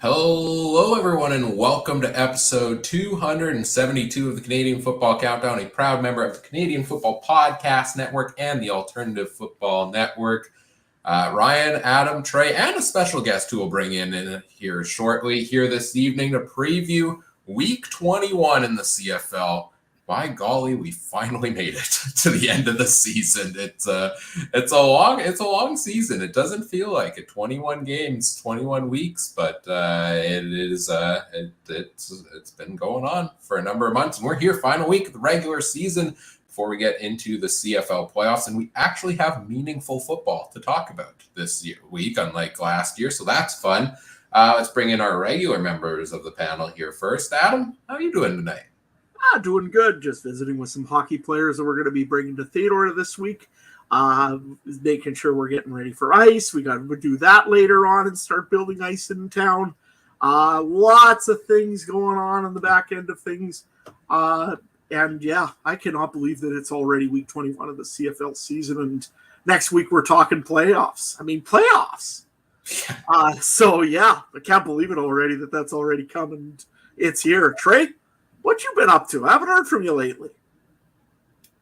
Hello, everyone, and welcome to episode 272 of the Canadian Football Countdown, a proud member of the Canadian Football Podcast Network and the Alternative Football Network. Ryan, Adam, Trey, and a special guest who will bring in here shortly here this evening to preview Week 21 in the CFL. By golly, we finally made it to the end of the season. It's a long season. It doesn't feel like it. 21 games, 21 weeks, but it's been going on for a number of months, and we're here final week of the regular season before we get into the CFL playoffs, and we actually have meaningful football to talk about this week, unlike last year. So that's fun. Let's bring in our regular members of the panel here first. Adam, how are you doing tonight? Doing good. Just visiting with some hockey players that we're going to be bringing to Theodore this week. Making sure we're getting ready for ice. We got to do that later on and start building ice in town. Lots of things going on the back end of things. And yeah, I cannot believe that it's already week 21 of the CFL season. And next week we're talking playoffs. Playoffs. So yeah, I can't believe it already that's already come and it's here. Trey, what you been up to? I haven't heard from you lately.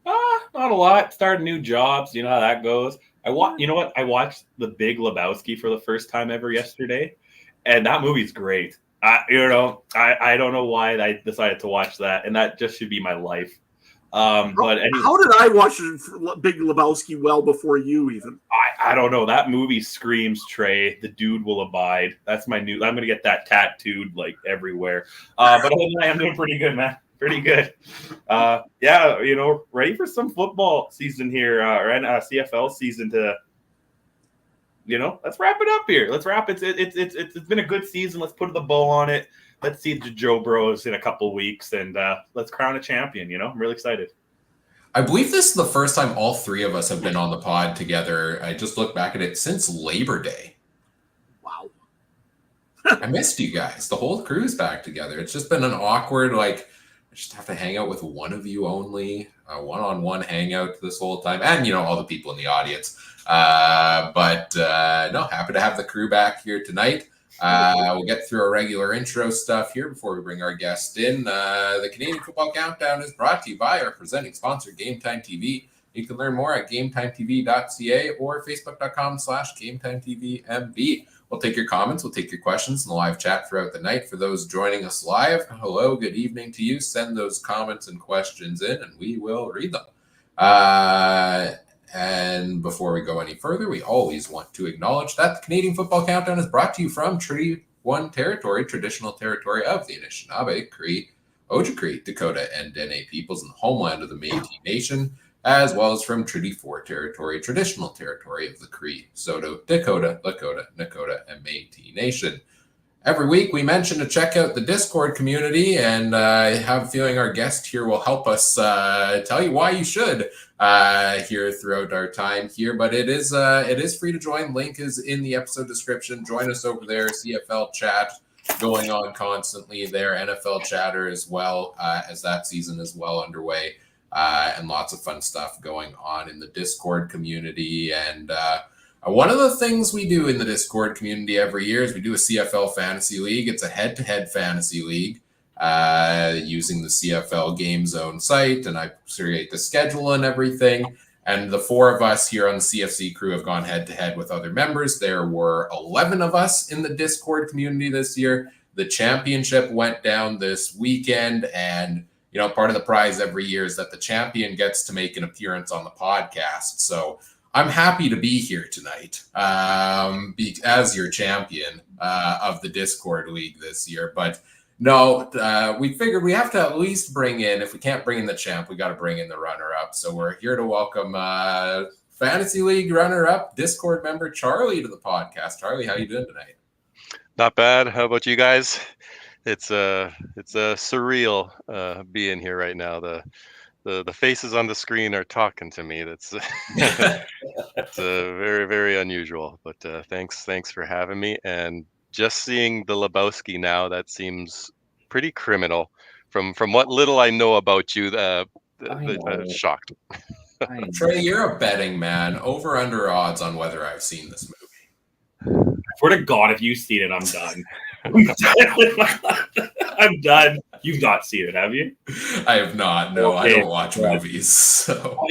Not a lot. Starting new jobs. You know how that goes. You know what? I watched The Big Lebowski for the first time ever yesterday, and that movie's great. I don't know why I decided to watch that, and that just should be my life. But anyway, how did I watch Big Lebowski well before you even? I don't know. That movie screams, Trey. The dude will abide. That's my new. I'm gonna get that tattooed like everywhere. But other than that, I'm doing pretty good, man. Pretty good. Yeah, ready for some football season here, right? CFL season to. Let's wrap it up here. Let's wrap it. It's been a good season. Let's put the bow on it. Let's see the Joe Bros in a couple weeks, and let's crown a champion. I'm really excited. I believe this is the first time all three of us have been on the pod together. I just looked back at it since Labor Day. Wow. I missed you guys. The whole crew's back together. It's just been an awkward, I just have to hang out with one of you only, a one-on-one hangout this whole time, and, all the people in the audience. But happy to have the crew back here tonight. We'll get through our regular intro stuff here before we bring our guest in. The Canadian Football Countdown is brought to you by our presenting sponsor, Game Time TV. You can learn more at GameTimeTV.ca or Facebook.com/GameTimeTVMB. We'll take your comments, we'll take your questions in the live chat throughout the night. For those joining us live, hello, good evening to you. Send those comments and questions in, and we will read them. And before we go any further, we always want to acknowledge that the Canadian Football Countdown is brought to you from Treaty 1 territory, traditional territory of the Anishinaabe, Cree, Ojibwe, Dakota, and Dene peoples in the homeland of the Métis Nation, as well as from Treaty 4 territory, traditional territory of the Cree, Saulteaux, Dakota, Lakota, Nakota, and Métis Nation. Every week we mention to check out the Discord community, and I have a feeling our guest here will help us tell you why you should here throughout our time here. But it is free to join. Link is in the episode description. Join us over there. CFL chat going on constantly there. NFL chatter as well, as that season is well underway, and lots of fun stuff going on in the Discord community. And one of the things we do in the Discord community every year is we do a CFL fantasy league. It's a head-to-head fantasy league using the CFL Game Zone site, and I create the schedule and everything. And the four of us here on the CFC crew have gone head-to-head with other members. There were 11 of us in the Discord community this year. The championship went down this weekend, and part of the prize every year is that the champion gets to make an appearance on the podcast. So I'm happy to be here tonight as your champion of the Discord League this year. But no, we figured we have to at least bring in, if we can't bring in the champ, we got to bring in the runner-up. So we're here to welcome Fantasy League runner-up, Discord member Charlie to the podcast. Charlie, how you doing tonight? Not bad. How about you guys? It's a surreal being here right now. The faces on the screen are talking to me. That's it's very, very unusual. But thanks for having me. And just seeing the Lebowski now, that seems pretty criminal. From what little I know about you, shocked. Trey, you're a betting man. Over under odds on whether I've seen this movie. I swear to God, if you've seen it, I'm done. I'm done. You've not seen it, have you? I have not. No, I Okay, don't watch yeah. movies. So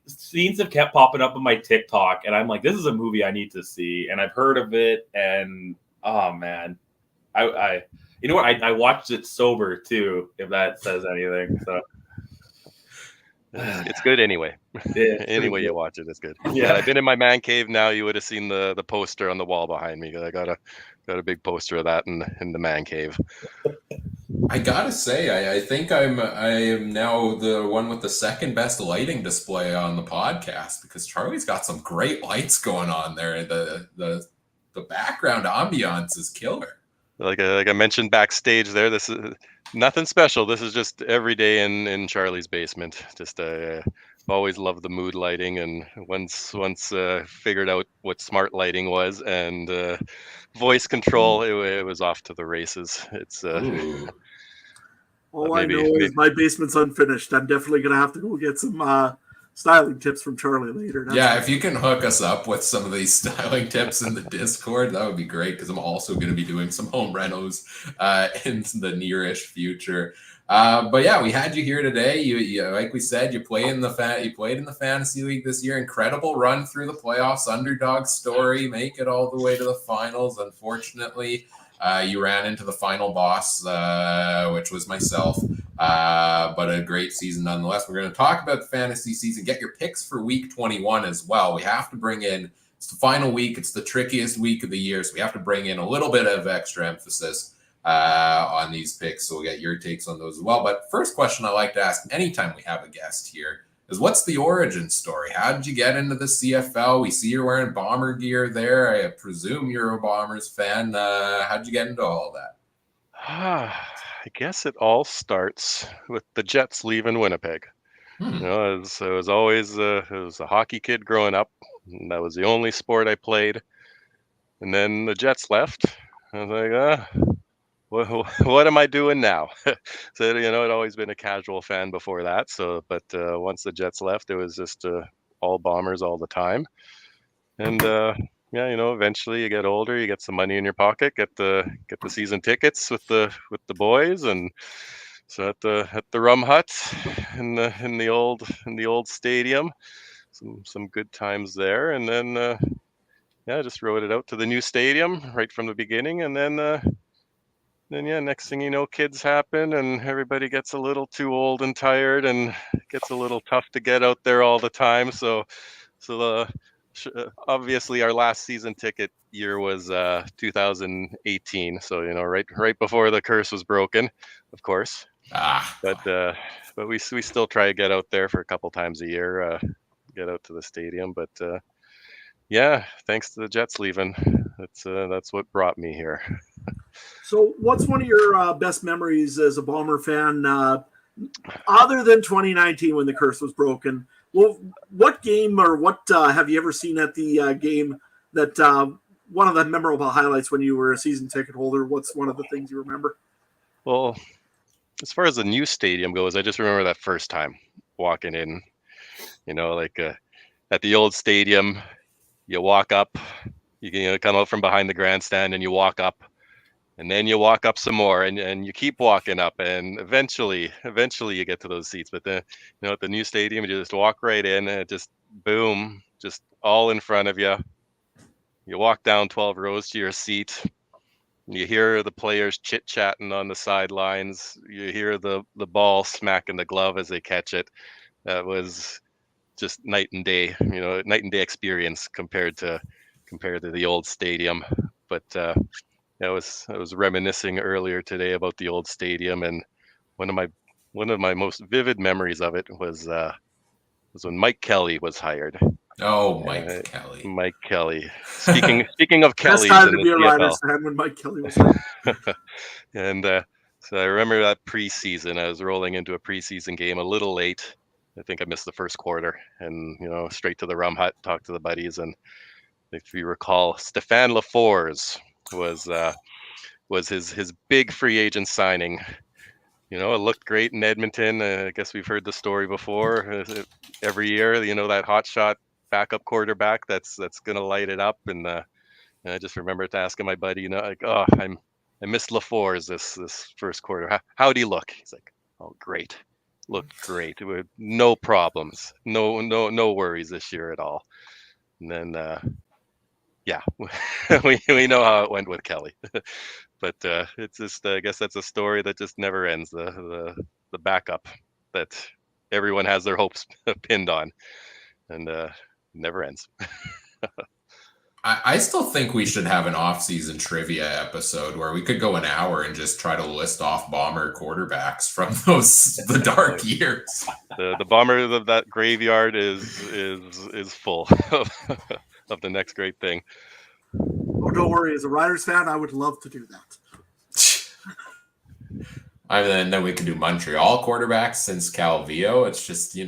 Scenes have kept popping up on my TikTok, and I'm like, this is a movie I need to see, and I've heard of it, and oh man, I you know what? I watched it sober too, if that says anything. So it's good anyway. yeah, Anyway you watch it, it's good. Yeah. Had I been in my man cave now, you would have seen the poster on the wall behind me. I got a big poster of that in the man cave. I gotta say, I think I am now the one with the second best lighting display on the podcast because Charlie's got some great lights going on there. The background ambiance is killer. Like I mentioned backstage there, this is nothing special. This is just every day in Charlie's basement. Just always loved the mood lighting, and once figured out what smart lighting was and voice control, it was off to the races. It's Ooh. All I know is my basement's unfinished. I'm definitely going to have to go get some styling tips from Charlie later. Yeah, if you can hook us up with some of these styling tips in the Discord, that would be great because I'm also going to be doing some home renos in the nearish future. But yeah, we had you here today. You like we said, you played in the fantasy league this year. Incredible run through the playoffs, underdog story, make it all the way to the finals. Unfortunately, you ran into the final boss, which was myself. But a great season nonetheless. We're going to talk about the fantasy season, get your picks for week 21 as well. We have to bring in, it's the final week, it's the trickiest week of the year, so we have to bring in a little bit of extra emphasis on these picks. So we'll get your takes on those as well. But first question I like to ask anytime we have a guest here is what's the origin story? How did you get into the CFL? We see you're wearing Bomber gear there. I presume you're a Bombers fan. How did you get into all of that? I guess it all starts with the Jets leaving Winnipeg. You know, it was always it was a hockey kid growing up. And that was the only sport I played. And then the Jets left. I was like, what am I doing now? So you know, I'd always been a casual fan before that. So, but once the Jets left, it was just all Bombers all the time. And yeah, you know, eventually you get older, you get some money in your pocket, get the season tickets with the boys, and so at the Rum Hut in the old stadium, some good times there, and then yeah, just rode it out to the new stadium right from the beginning, and then yeah, next thing you know, kids happen, and everybody gets a little too old and tired, and it gets a little tough to get out there all the time. So obviously our last season ticket year was 2018. So you know, right before the curse was broken, of course. But we still try to get out there for a couple times a year, get out to the stadium. But yeah, thanks to the Jets leaving, that's what brought me here. So, what's one of your best memories as a Bomber fan, other than 2019 when the curse was broken? Well, what game or what have you ever seen at the game that one of the memorable highlights when you were a season ticket holder? What's one of the things you remember? Well, as far as the new stadium goes, I just remember that first time walking in. You know, like at the old stadium, you walk up, you can come out from behind the grandstand, and you walk up. And then you walk up some more, and you keep walking up, and eventually you get to those seats. But then, you know, at the new stadium, you just walk right in, and it just boom, just all in front of you. You walk down 12 rows to your seat. You hear the players chit chatting on the sidelines. You hear the ball smacking the glove as they catch it. That was just night and day. You know, night and day experience compared to the old stadium. But I was reminiscing earlier today about the old stadium, and one of my most vivid memories of it was when Mike Kelly was hired. Oh, Mike Kelly. Mike Kelly. Speaking of Kellys Best time in to be a the Riders CFL. fan when Mike Kelly was hired. And so I remember that preseason. I was rolling into a preseason game a little late. I think I missed the first quarter, and you know, straight to the Rum Hut, talk to the buddies, and if you recall, Stefan Lafors was his big free agent signing. You know, it looked great in Edmonton. I guess we've heard the story before. Every year, you know, that hot shot backup quarterback that's going to light it up. And I just remember asking my buddy, you know, like, oh, missed LaFours this first quarter. How'd he look? He's like, oh, great. Looked great. No problems. No worries this year at all. And then, yeah, we know how it went with Kelly. But it's just, I guess that's a story that just never ends. The backup that everyone has their hopes pinned on, and never ends. I still think we should have an off-season trivia episode where we could go an hour and just try to list off Bomber quarterbacks from the dark years. The Bomber of that graveyard is full of the next great thing. Oh, don't worry. As a Riders fan, I would love to do that. And then we can do Montreal quarterbacks since Calvillo. It's just, you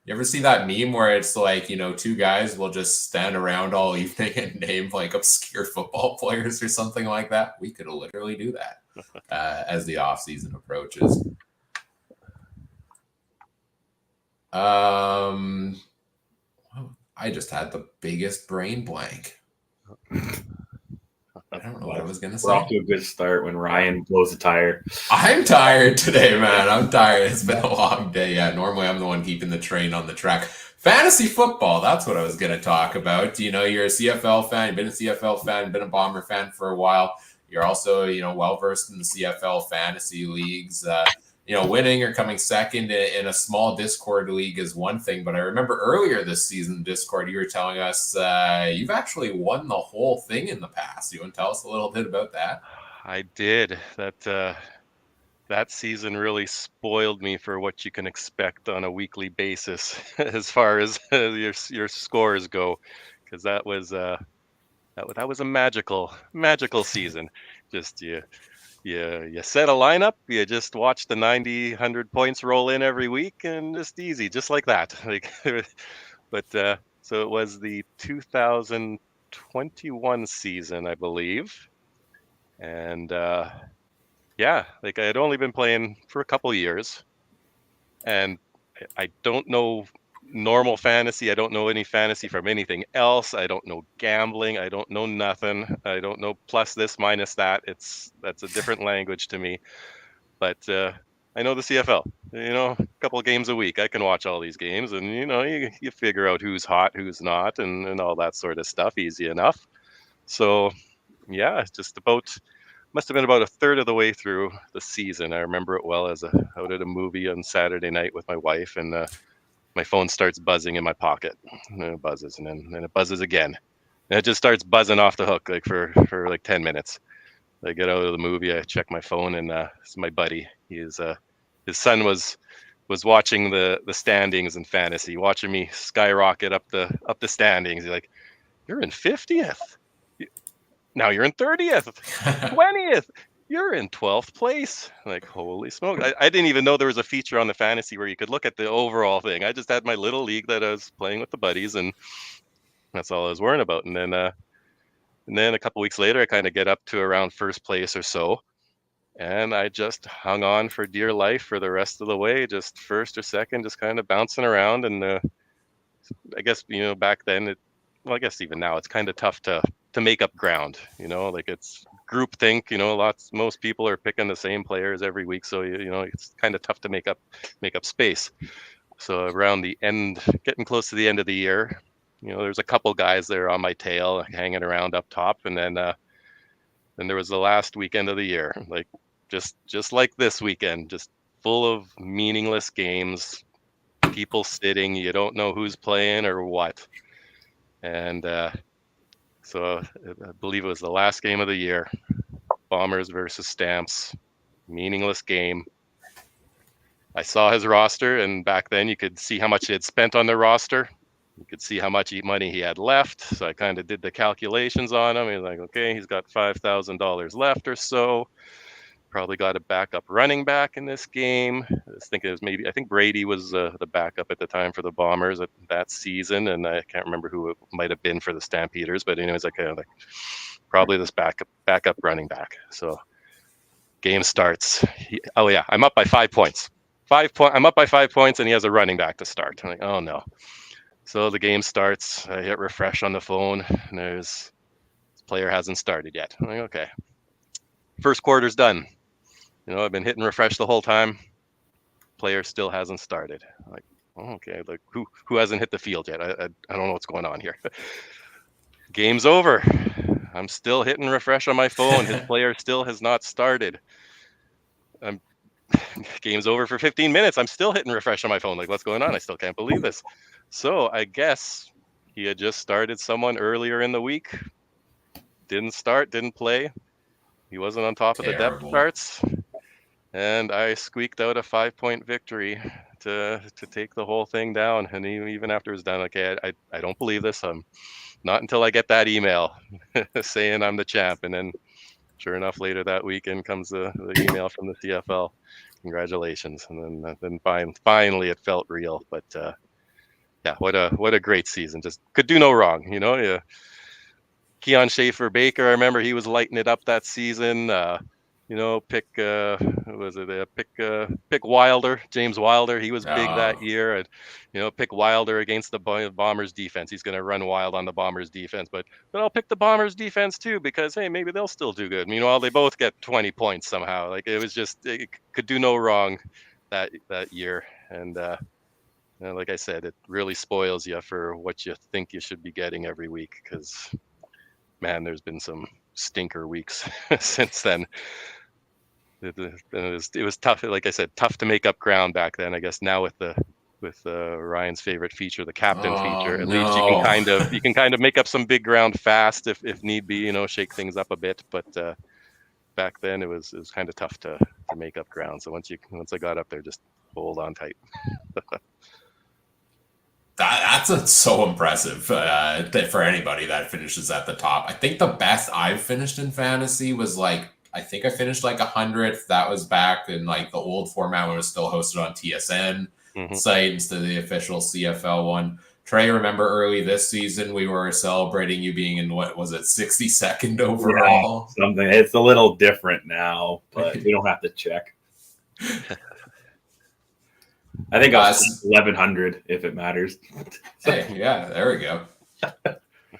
ever see that meme where it's like, two guys will just stand around all evening and name like obscure football players or something like that? We could literally do that as the offseason approaches. I just had the biggest brain blank. I don't know what I was going to say. We're off to a good start when Ryan blows a tire. I'm tired today, man. I'm tired. It's been a long day. Yeah, normally I'm the one keeping the train on the track. Fantasy football, that's what I was going to talk about. You're a CFL fan. You've been a CFL fan, been a Bomber fan for a while. You're also, well-versed in the CFL fantasy leagues. Winning or coming second in a small Discord league is one thing, but I remember earlier this season, Discord, you were telling us you've actually won the whole thing in the past. You want to tell us a little bit about that? I did. That season really spoiled me for what you can expect on a weekly basis as far as your scores go, because that was a magical season. Just you set a lineup, you just watch the 90, 100 points roll in every week, and just easy, just like that. But so it was the 2021 season, I believe, and yeah, I had only been playing for a couple years, and I don't know normal fantasy. I don't know any fantasy from anything else. I don't know gambling. I don't know nothing. I don't know plus this, minus that. That's a different language to me. But I know the CFL. A couple of games a week. I can watch all these games, and you figure out who's hot, who's not, and all that sort of stuff. Easy enough. So yeah, it's just must have been about a third of the way through the season. I remember it well as out at a movie on Saturday night with my wife, and my phone starts buzzing in my pocket, and it buzzes, and then it buzzes again, and it just starts buzzing off the hook like for like 10 minutes. I get out of the movie, I check my phone, and it's my buddy. His son was watching the standings in fantasy, watching me skyrocket up the standings. He's like, "You're in 50th. Now you're in 30th, 20th. You're in 12th place." Like, holy smoke. I didn't even know there was a feature on the fantasy where you could look at the overall thing. I just had my little league that I was playing with the buddies, and that's all I was worrying about. And then a couple weeks later, I kind of get up to around first place or so, and I just hung on for dear life for the rest of the way, just first or second, just kind of bouncing around. And I guess, back then, I guess even now, it's kind of tough to make up ground, like it's group think, most people are picking the same players every week. So, it's kind of tough to make up space. So around the end, getting close to the end of the year, there's a couple guys there on my tail hanging around up top. And then there was the last weekend of the year, like just like this weekend, just full of meaningless games, people sitting, you don't know who's playing or what. And so I believe it was the last game of the year, Bombers versus Stamps, meaningless game. I saw his roster, and back then you could see how much he had spent on the roster. You could see how much money he had left. So I kind of did the calculations on him. He's like, okay, he's got $5,000 left or so. Probably got a backup running back in this game. I was thinking I think Brady was the backup at the time for the Bombers at that season, and I can't remember who it might have been for the Stampeders, but anyways, probably this backup running back. So game starts. I'm up by 5 points. I'm up by 5 points, and he has a running back to start. I'm like, oh no. So the game starts. I hit refresh on the phone, and this player hasn't started yet. I'm like, okay. first quarter's done. I've been hitting refresh the whole time. Player still hasn't started. Like, okay, like who hasn't hit the field yet? I don't know what's going on here. Game's over. I'm still hitting refresh on my phone. His player still has not started. Game's over for 15 minutes. I'm still hitting refresh on my phone. Like, what's going on? I still can't believe this. So I guess he had just started someone earlier in the week. Didn't start, didn't play. He wasn't on top of the depth charts. And I squeaked out a 5-point victory to take the whole thing down. And even after it was done, okay, I don't believe this. Not until I get that email saying I'm the champ. And then sure enough, later that weekend comes the email from the CFL. Congratulations. And then finally it felt real. But yeah, what a great season. Just could do no wrong. Yeah. Keon Schaefer Baker, I remember he was lighting it up that season. Pick Wilder, James Wilder. He was big that year. And pick Wilder against the Bombers defense. He's going to run wild on the Bombers defense, but I'll pick the Bombers defense too because hey, maybe they'll still do good. Meanwhile, they both get 20 points somehow. Like it could do no wrong that year. And like I said, it really spoils you for what you think you should be getting every week because man, there's been some stinker weeks since then. It was tough. Like I said, tough to make up ground back then. I guess now with Ryan's favorite feature, the captain feature, at least you can kind of make up some big ground fast if need be. Shake things up a bit. But back then it was kind of tough to make up ground. So once I got up there, just hold on tight. That's so impressive for anybody that finishes at the top. I think the best I've finished in fantasy was I think I finished 100th. That was back in the old format when it was still hosted on TSN site instead of the official CFL one. Trey, remember early this season we were celebrating you being in what was it 62nd overall? Yeah, something. It's a little different now, but we don't have to check. I think I was 1100 if it matters. Hey, yeah, there we go.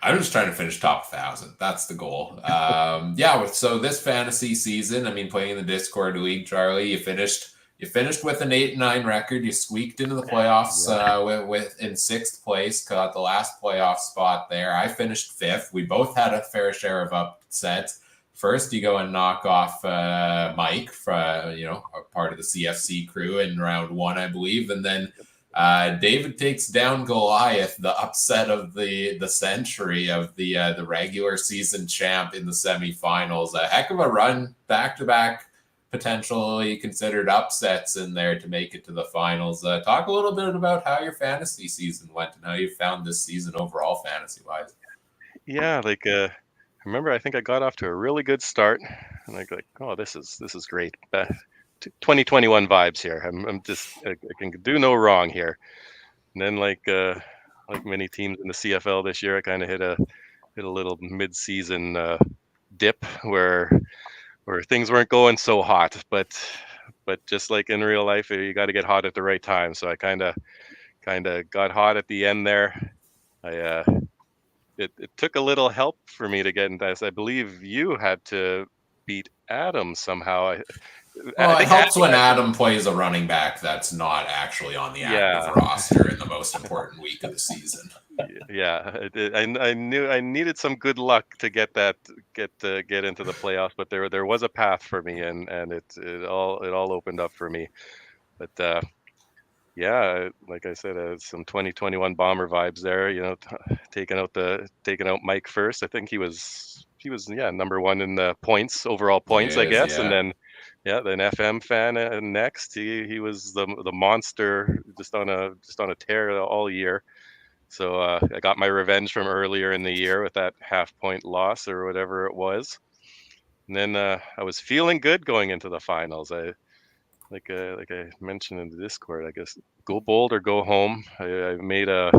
I'm just trying to finish top 1,000. That's the goal. Yeah. So this fantasy season, playing in the Discord league, Charlie, you finished with an 8-9 record. You squeaked into the playoffs with in 6th place. Got the last playoff spot there. I finished 5th. We both had a fair share of upsets. First, you go and knock off Mike, a part of the CFC crew in round 1, I believe, and then David takes down Goliath, the upset of the century of the regular season champ in the semifinals. A heck of a run, back-to-back, potentially considered upsets in there to make it to the finals. Talk a little bit about how your fantasy season went and how you found this season overall, fantasy-wise. Yeah, I remember I think I got off to a really good start, and oh, this is great. 2021 vibes here. I'm just I can do no wrong here. And then like many teams in the CFL this year, I kind of hit a little mid-season dip where things weren't going so hot, but just like in real life, you got to get hot at the right time. So I kind of got hot at the end there. It took a little help for me to get into this. I believe you had to beat Adam somehow. It helps when Adam plays a running back that's not actually on the active roster in the most important week of the season. Yeah, I knew I needed some good luck to get into the playoffs, but there was a path for me, and it all opened up for me. But yeah, like I said, some 2021 Bomber vibes there. Taking out Mike first. I think he was number 1 in the overall points, I guess, yeah. and then. Yeah, then FM fan next. He was the monster, just on a tear all year. So I got my revenge from earlier in the year with that half-point loss or whatever it was. And then I was feeling good going into the finals. I mentioned in the Discord, I guess go bold or go home. I made a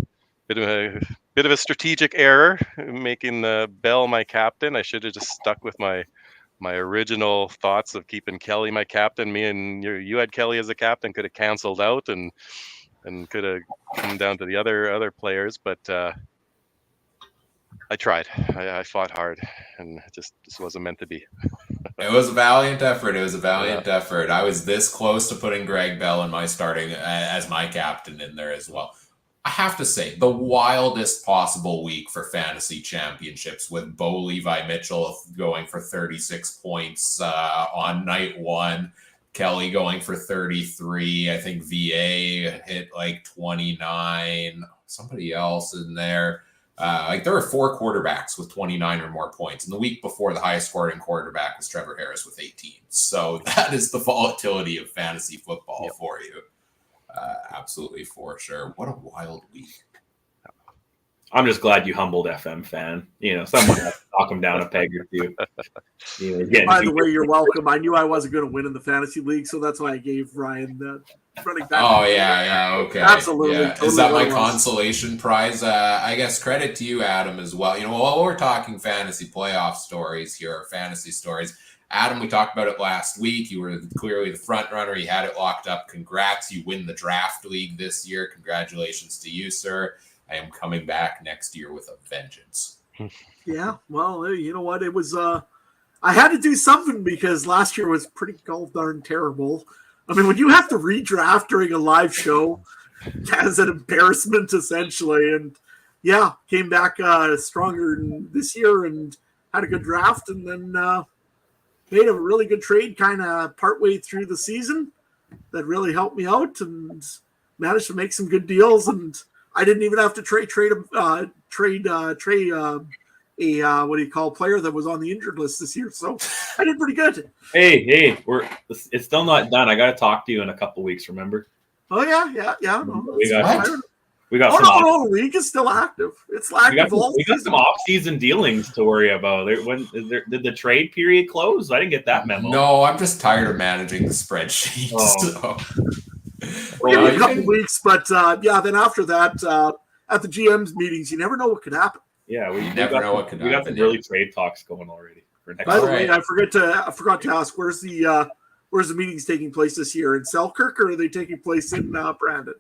bit of a strategic error making Bell my captain. I should have just stuck with my original thoughts of keeping Kelly my captain. Me and you had Kelly as a captain, could have canceled out and could have come down to the other players. But I tried. I fought hard, and it just wasn't meant to be. It was a valiant effort. It was a valiant effort. I was this close to putting Greg Bell in my starting as my captain in there as well. I have to say, the wildest possible week for fantasy championships with Bo Levi Mitchell going for 36 points on night one, Kelly going for 33. I think VA hit like 29. Somebody else in there. There were 4 quarterbacks with 29 or more points. And the week before, the highest scoring quarterback was Trevor Harris with 18. So that is the volatility of fantasy football for you. Absolutely, for sure. What a wild week. I'm just glad you humbled FM fan. Someone had to knock him down a peg or two. By the way, you're welcome. I knew I wasn't going to win in the fantasy league, so that's why I gave Ryan the running back. Oh, yeah, okay. Absolutely. Yeah. Totally is that my consolation prize? I guess credit to you, Adam, as well. While we're talking fantasy playoff stories here, or fantasy stories, Adam, we talked about it last week. You were clearly the front runner. You had it locked up. Congrats. You win the draft league this year. Congratulations to you, sir. I am coming back next year with a vengeance. Yeah, well, you know what? It was, I had to do something because last year was pretty darn terrible. I mean, when you have to redraft during a live show, as an embarrassment, essentially. And yeah, came back stronger this year and had a good draft, and then made a really good trade kind of partway through the season that really helped me out, and managed to make some good deals. And I didn't even have to trade a player that was on the injured list this year. So I did pretty good. Hey, it's still not done. I got to talk to you in a couple weeks. Remember? Oh yeah. We got the league is still active. It's active. We got some off-season dealings to worry about. Did the trade period close? I didn't get that memo. No, I'm just tired of managing the spreadsheet. Oh. We'll give you a couple weeks, but then after that, at the GM's meetings, you never know what could happen. Yeah, we never know what could happen. We got some early trade talks going already for next. By the way, I forgot to ask, where's the meetings taking place this year, in Selkirk, or are they taking place in Brandon?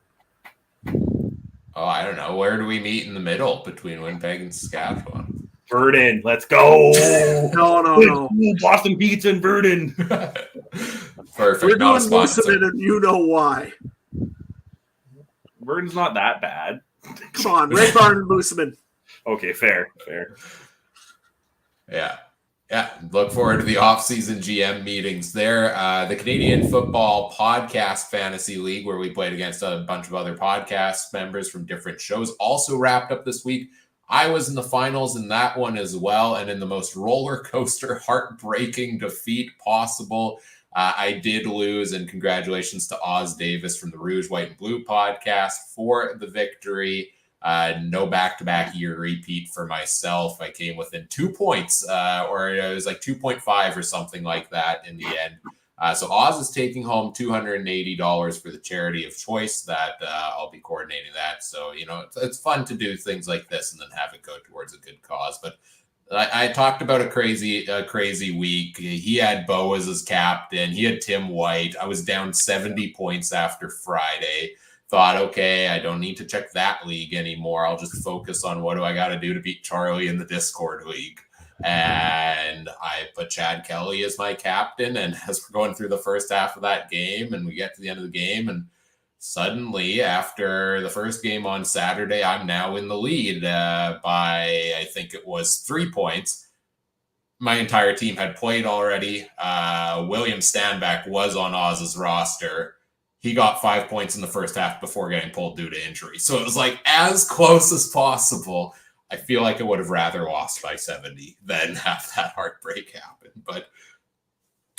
Oh, I don't know. Where do we meet in the middle between Winnipeg and Saskatchewan? Verdun, let's go. No. Boston Pizza in Verdun. Perfect. We're doing Moosomin, and you know why. Verdun's not that bad. Come on, Red Barn and Moosomin. Okay, fair. Yeah. Look forward to the off-season GM meetings there. The Canadian Football Podcast Fantasy League, where we played against a bunch of other podcast members from different shows, also wrapped up this week. I was in the finals in that one as well, and in the most roller coaster, heartbreaking defeat possible. I did lose, and congratulations to Oz Davis from the Rouge, White, and Blue podcast for the victory. No back-to-back year repeat for myself. I came within 2 points, or it was like 2.5 or something like that in the end. So Oz is taking home $280 for the charity of choice that I'll be coordinating that. So, it's fun to do things like this and then have it go towards a good cause. But I talked about a crazy week. He had Bo as his captain. He had Tim White. I was down 70 points after Friday. Thought, okay, I don't need to check that league anymore. I'll just focus on what do I got to do to beat Charlie in the Discord league. And I put Chad Kelly as my captain. And as we're going through the first half of that game and we get to the end of the game, and suddenly after the first game on Saturday, I'm now in the lead by, I think it was 3 points. My entire team had played already. William Stanback was on Oz's roster. He got 5 points in the first half before getting pulled due to injury. So it was like as close as possible. I feel like I would have rather lost by 70 than have that heartbreak happen. But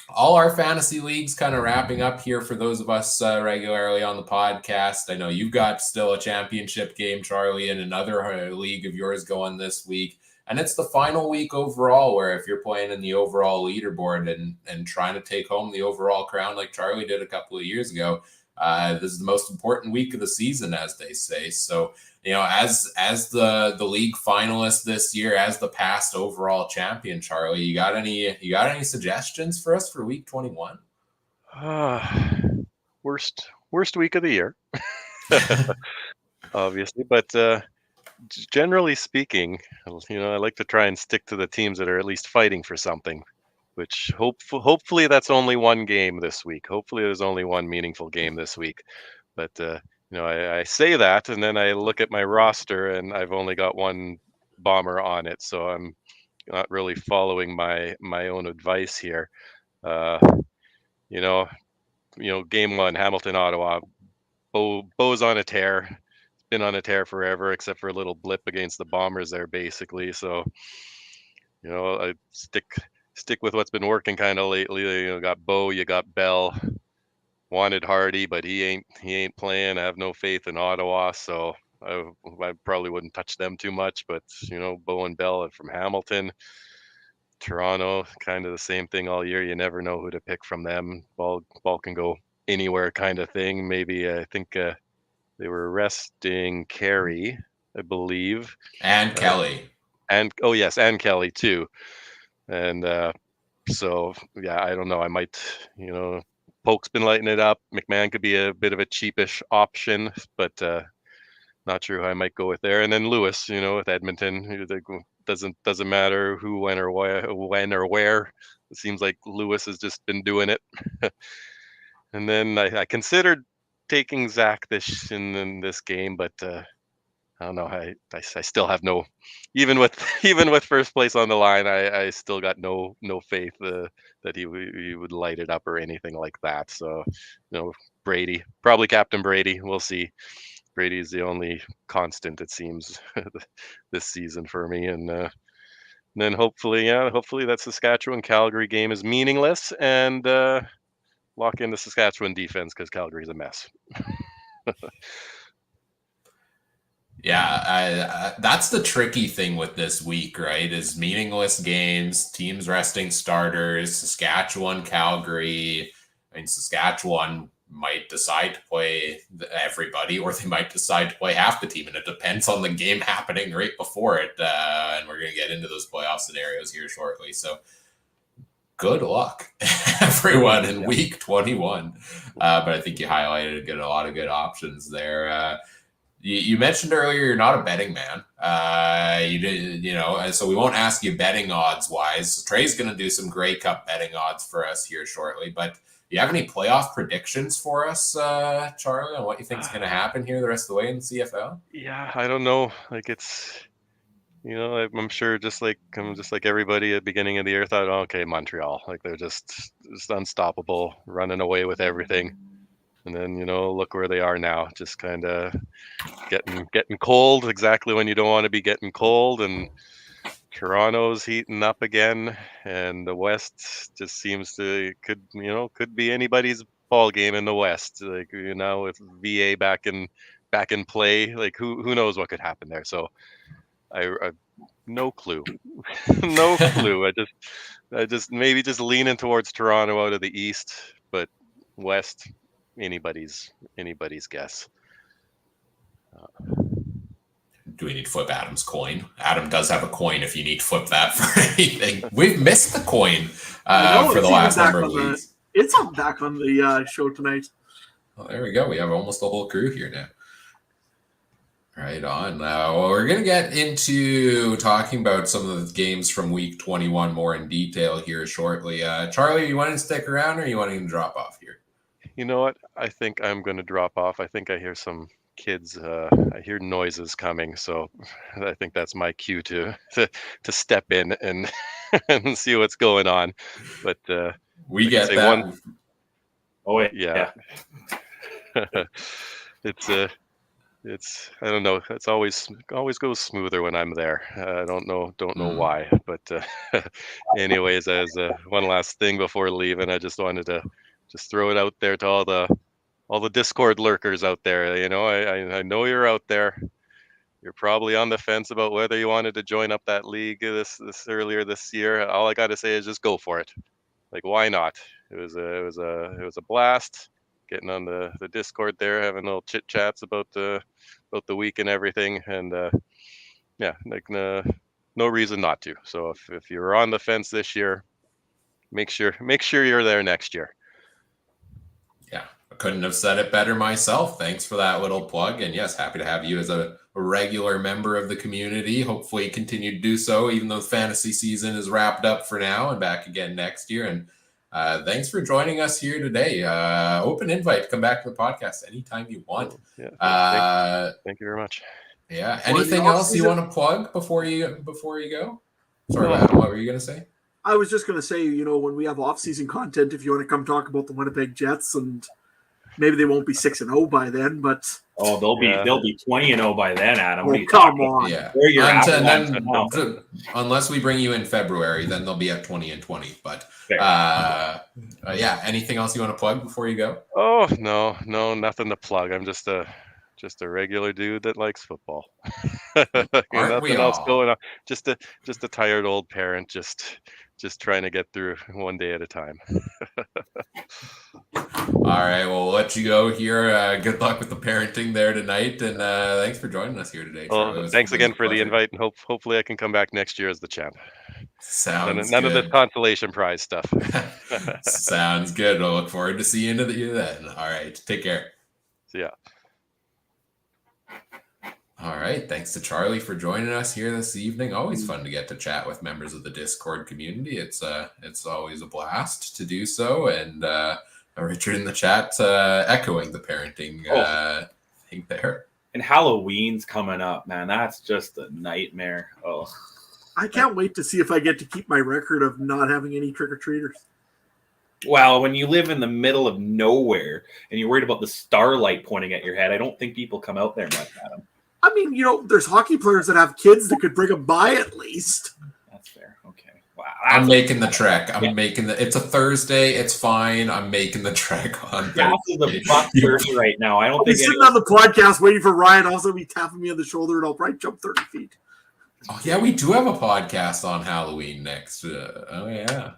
all our fantasy leagues kind of wrapping up here for those of us regularly on the podcast. I know you've got still a championship game, Charlie, and another league of yours going this week. And it's the final week overall, where if you're playing in the overall leaderboard and trying to take home the overall crown like Charlie did a couple of years ago, this is the most important week of the season, as they say. So, as the league finalist this year, as the past overall champion, Charlie, you got any suggestions for us for week 21? Worst week of the year, obviously, but generally speaking, I like to try and stick to the teams that are at least fighting for something. Which hopefully that's only one game this week. Hopefully there's only one meaningful game this week. But I say that, and then I look at my roster, and I've only got one bomber on it, so I'm not really following my own advice here. Uh, game one, Hamilton, Ottawa. Bo's on a tear. It's been on a tear forever, except for a little blip against the Bombers there, basically. So, I stick with what's been working kind of lately. You got Bo, you got Bell. Wanted Hardy, but he ain't playing. I have no faith in Ottawa, so I probably wouldn't touch them too much. But Bo and Bell are from Hamilton. Toronto, kind of the same thing all year. You never know who to pick from them. Ball can go anywhere, kind of thing. Maybe I think they were resting Carey, I believe, And Kelly. and oh yes, and Kelly too. And so yeah, I don't know. I might, Polk's been lighting it up. McMahon could be a bit of a cheapish option, but not sure who I might go with there. And then Lewis, with Edmonton, doesn't matter who, when or where. It seems like Lewis has just been doing it. And then I considered taking Zach in this game, but I don't know. I still have no, even with first place on the line, I still got no faith that he would light it up or anything like that. So, Brady, probably Captain Brady. We'll see. Brady is the only constant, it seems, this season for me. And then hopefully that Saskatchewan Calgary game is meaningless, and lock in the Saskatchewan defense because Calgary's a mess. Yeah, that's the tricky thing with this week, right? Is meaningless games, teams resting starters, Saskatchewan, Calgary. I mean, Saskatchewan might decide to play everybody, or they might decide to play half the team, and it depends on the game happening right before it. And we're going to get into those playoff scenarios here shortly. So good luck, everyone, in week 21. But I think you highlighted a lot of good options there. You mentioned earlier you're not a betting man. You did, so we won't ask you betting odds wise. Trey's going to do some Grey Cup betting odds for us here shortly. But do you have any playoff predictions for us, Charlie, on what you think is going to happen here the rest of the way in the CFL? Yeah, I don't know. Like it's, I'm sure just like everybody at the beginning of the year thought, oh, okay, Montreal, like they're just unstoppable, running away with everything. And then, look where they are now, just kind of getting cold exactly when you don't want to be getting cold. And Toronto's heating up again, and the West just seems to could be anybody's ball game in the West. Like, with VA back in play, like who knows what could happen there. So I no clue. No clue. I just maybe just leaning towards Toronto out of the East, but West, anybody's guess. Do we need to flip Adam's coin? Adam does have a coin if you need to flip that for anything. We've missed the coin for the last number of weeks. It's up back on the show tonight. Well, there we go. We have almost the whole crew here now. Right on. Well, we're going to get into talking about some of the games from week 21 more in detail here shortly. Charlie, you want to stick around or you want to drop off here? You know what? I think I'm going to drop off. I think I hear some kids. I hear noises coming, so I think that's my cue to step in and and see what's going on. But we get that. Oh yeah. It's I don't know. It's always goes smoother when I'm there. I don't know why, but anyways, as one last thing before leaving, I just wanted to just throw it out there to all the Discord lurkers out there. I know you're out there. You're probably on the fence about whether you wanted to join up that league this earlier this year. All I got to say is just go for it. Like, why not? It was a blast getting on the Discord there, having little chit chats about the week and everything, and yeah, like no reason not to. So if you're on the fence this year, make sure you're there next year. Yeah, I couldn't have said it better myself. Thanks for that little plug, and yes, happy to have you as a a regular member of the community. Hopefully continue to do so, even though the fantasy season is wrapped up for now and back again next year. And thanks for joining us here today. Open invite to come back to the podcast anytime you want. Yeah, thank you very much. Yeah. Anything else you want to plug before you go? Sorry, Adam, what were you going to say? I was just going to say, when we have off-season content, if you want to come talk about the Winnipeg Jets, and maybe they won't be 6-0 by then, but they'll be 20-0 by then, Adam. Oh, come on! Yeah, then, unless we bring you in February, then they'll be at 20-20. But yeah, anything else you want to plug before you go? Oh no, nothing to plug. I'm just a regular dude that likes football. Nothing else going on. Just a tired old parent, just trying to get through one day at a time. All right, well, we'll let you go here. Good luck with the parenting there tonight, and thanks for joining us here today. Well, thanks again for the invite, and hopefully I can come back next year as the champ. Sounds none good. of this consolation prize stuff. Sounds good. We'll look forward to seeing you then. All right, take care. See ya. All right. Thanks to Charlie for joining us here this evening. Always fun to get to chat with members of the Discord community. It's always a blast to do so. And Richard in the chat echoing the parenting thing there. And Halloween's coming up, man. That's just a nightmare. Oh, I can't wait to see if I get to keep my record of not having any trick-or-treaters. Well, when you live in the middle of nowhere and you're worried about the starlight pointing at your head, I don't think people come out there much, Adam. I mean, there's hockey players that have kids that could bring them by at least. That's fair. Okay. Wow. I'm making the trek. It's a Thursday. It's fine. I'm making the trek on Thursday. This is the buck 30 right now. I don't I'll be sitting on the podcast waiting for Ryan. Also, be tapping me on the shoulder, and I'll probably jump 30 feet. Oh, yeah, we do have a podcast on Halloween next. Oh, yeah.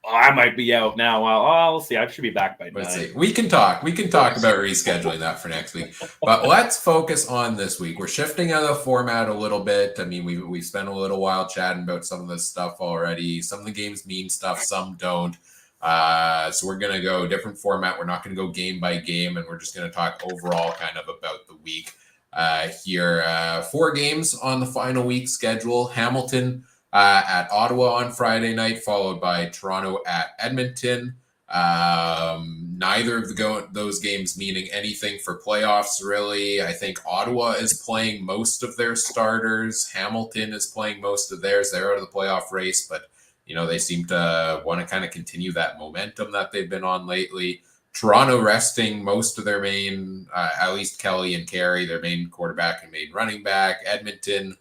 I might be out now. Well, we'll see. I should be back by 9. We can talk. We can talk about rescheduling that for next week. But let's focus on this week. We're shifting out of the format a little bit. I mean, we spent a little while chatting about some of this stuff already. Some of the games mean stuff, some don't. So we're going to go different format. We're not going to go game by game, and we're just going to talk overall kind of about the week here. 4 games on the final week schedule. Hamilton at Ottawa on Friday night, followed by Toronto at Edmonton. Neither of those games meaning anything for playoffs, really. I think Ottawa is playing most of their starters. Hamilton is playing most of theirs. They're out of the playoff race, but they seem to want to kind of continue that momentum that they've been on lately. Toronto resting most of their main, at least Kelly and Carey, their main quarterback and main running back. Edmonton,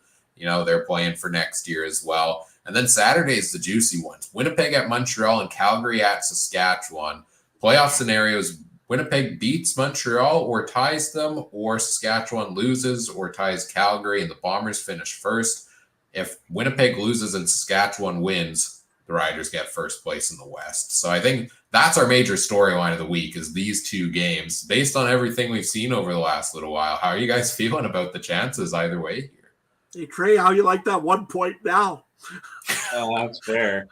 they're playing for next year as well. And then Saturday is the juicy ones. Winnipeg at Montreal and Calgary at Saskatchewan. Playoff scenarios, Winnipeg beats Montreal or ties them, or Saskatchewan loses or ties Calgary and the Bombers finish first. If Winnipeg loses and Saskatchewan wins, the Riders get first place in the West. So I think that's our major storyline of the week is these 2 games. Based on everything we've seen over the last little while, how are you guys feeling about the chances either way here? Hey, Trey, how you like that 1 point now? Oh, that's fair.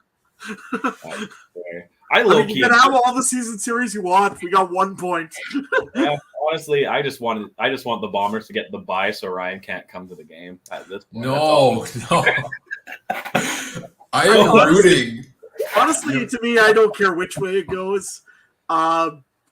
That's fair. You can have all the season series you want. We got 1 point. Yeah, honestly, I just want the Bombers to get the bye so Ryan can't come to the game at this point. No. I am rooting. Honestly, to me, I don't care which way it goes.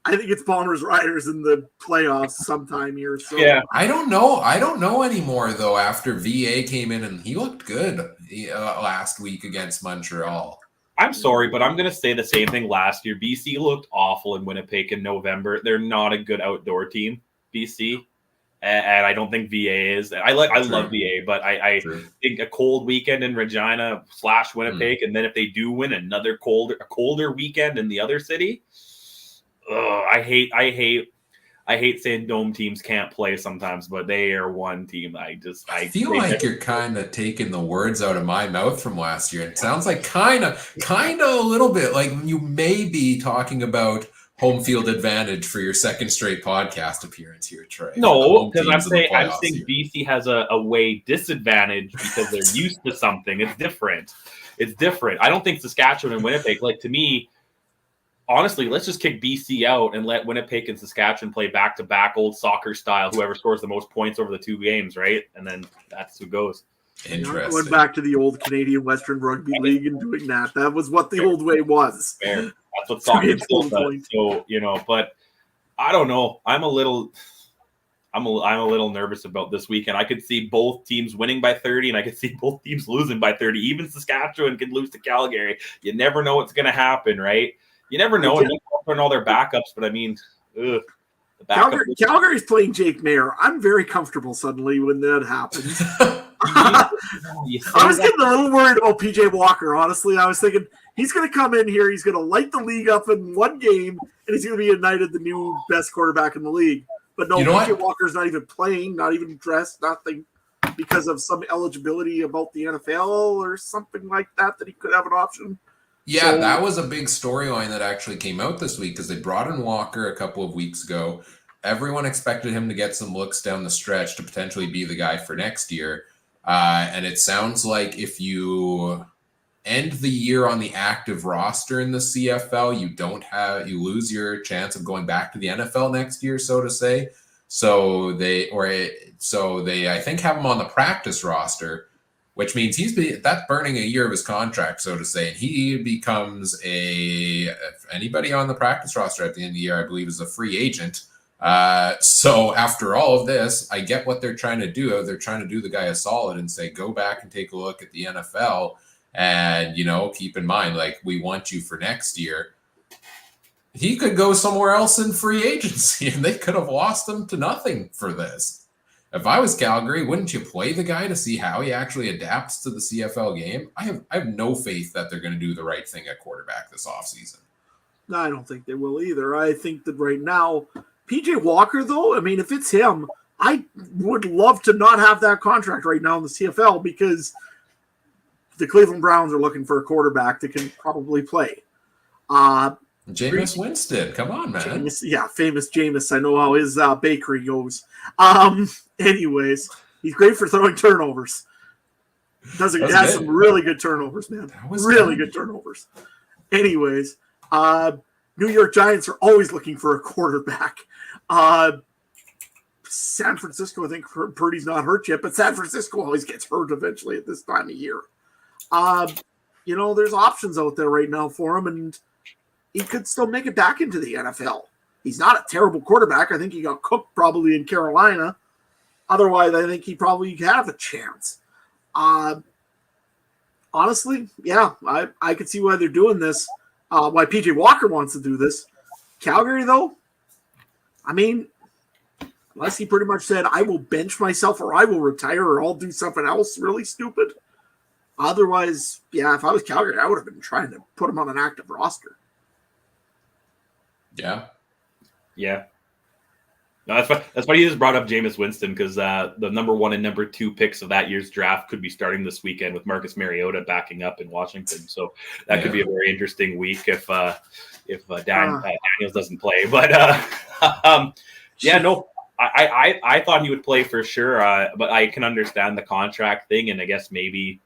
I think it's Bombers Riders in the playoffs sometime here. So. Yeah, I don't know anymore though. After VA came in and he looked good last week against Montreal. I'm sorry, but I'm going to say the same thing last year. BC looked awful in Winnipeg in November. They're not a good outdoor team, BC, and I don't think VA is. I love VA, but I think a cold weekend in Regina / Winnipeg, and then if they do win another colder weekend in the other city. I hate saying dome teams can't play sometimes, but they are one team. I feel like you're kind of taking the words out of my mouth from last year. It sounds like kind of a little bit like you may be talking about home field advantage for your second straight podcast appearance here, Trey. No, because I'm saying BC has a away disadvantage because they're used to something. It's different. I don't think Saskatchewan and Winnipeg, to me, honestly, let's just kick BC out and let Winnipeg and Saskatchewan play back-to-back old soccer style, whoever scores the most points over the 2 games, right? And then that's who goes. Interesting. Going back to the old Canadian Western Rugby League and doing that. That was what the old way was. Fair. That's what soccer still does. So, but I don't know. I'm a little nervous about this weekend. I could see both teams winning by 30, and I could see both teams losing by 30. Even Saskatchewan could lose to Calgary. You never know what's going to happen, right? You never know. And they're all their backups, but I mean, Calgary's playing Jake Mayer. I'm very comfortable suddenly when that happens. I was getting a little worried about PJ Walker, honestly. I was thinking he's going to come in here, he's going to light the league up in one game, and he's going to be united the new best quarterback in the league. But no, PJ Walker's not even playing, not even dressed, nothing, because of some eligibility about the NFL or something like that he could have an option. Yeah, so, that was a big storyline that actually came out this week because they brought in Walker a couple of weeks ago. Everyone expected him to get some looks down the stretch to potentially be the guy for next year. And it sounds like if you end the year on the active roster in the CFL, you lose your chance of going back to the NFL next year, so to say. So they I think have him on the practice roster, which means that's burning a year of his contract, so to say, and he becomes anybody on the practice roster at the end of the year, I believe, is a free agent. So after all of this, I get what they're trying to do. They're trying to do the guy a solid and say, go back and take a look at the NFL and, keep in mind, like, we want you for next year. He could go somewhere else in free agency and they could have lost him to nothing for this. If I was Calgary, wouldn't you play the guy to see how he actually adapts to the CFL game? I have no faith that they're going to do the right thing at quarterback this offseason. No, I don't think they will either. I think that right now, PJ Walker, though, I mean, if it's him, I would love to not have that contract right now in the CFL because the Cleveland Browns are looking for a quarterback that can probably play. Jameis Winston, come on, man. Famous Jameis. I know how his bakery goes. Anyways, he's great for throwing turnovers. Has some really good turnovers, man. Really good turnovers. Anyways, New York Giants are always looking for a quarterback. San Francisco, I think Purdy's not hurt yet, but San Francisco always gets hurt eventually at this time of year. There's options out there right now for him, and he could still make it back into the NFL. He's not a terrible quarterback. I think he got cooked probably in Carolina. Otherwise, I think he probably have a chance. Honestly, yeah, I could see why they're doing this. Why PJ Walker wants to do this. Calgary, though, I mean, unless he pretty much said, I will bench myself or I will retire or I'll do something else really stupid. Otherwise, yeah, if I was Calgary, I would have been trying to put him on an active roster. Yeah. Yeah. No, that's why you just brought up Jameis Winston because the number 1 and number 2 picks of that year's draft could be starting this weekend with Marcus Mariota backing up in Washington. So that could be a very interesting week if Daniels doesn't play. But I thought he would play for sure. But I can understand the contract thing, and I guess maybe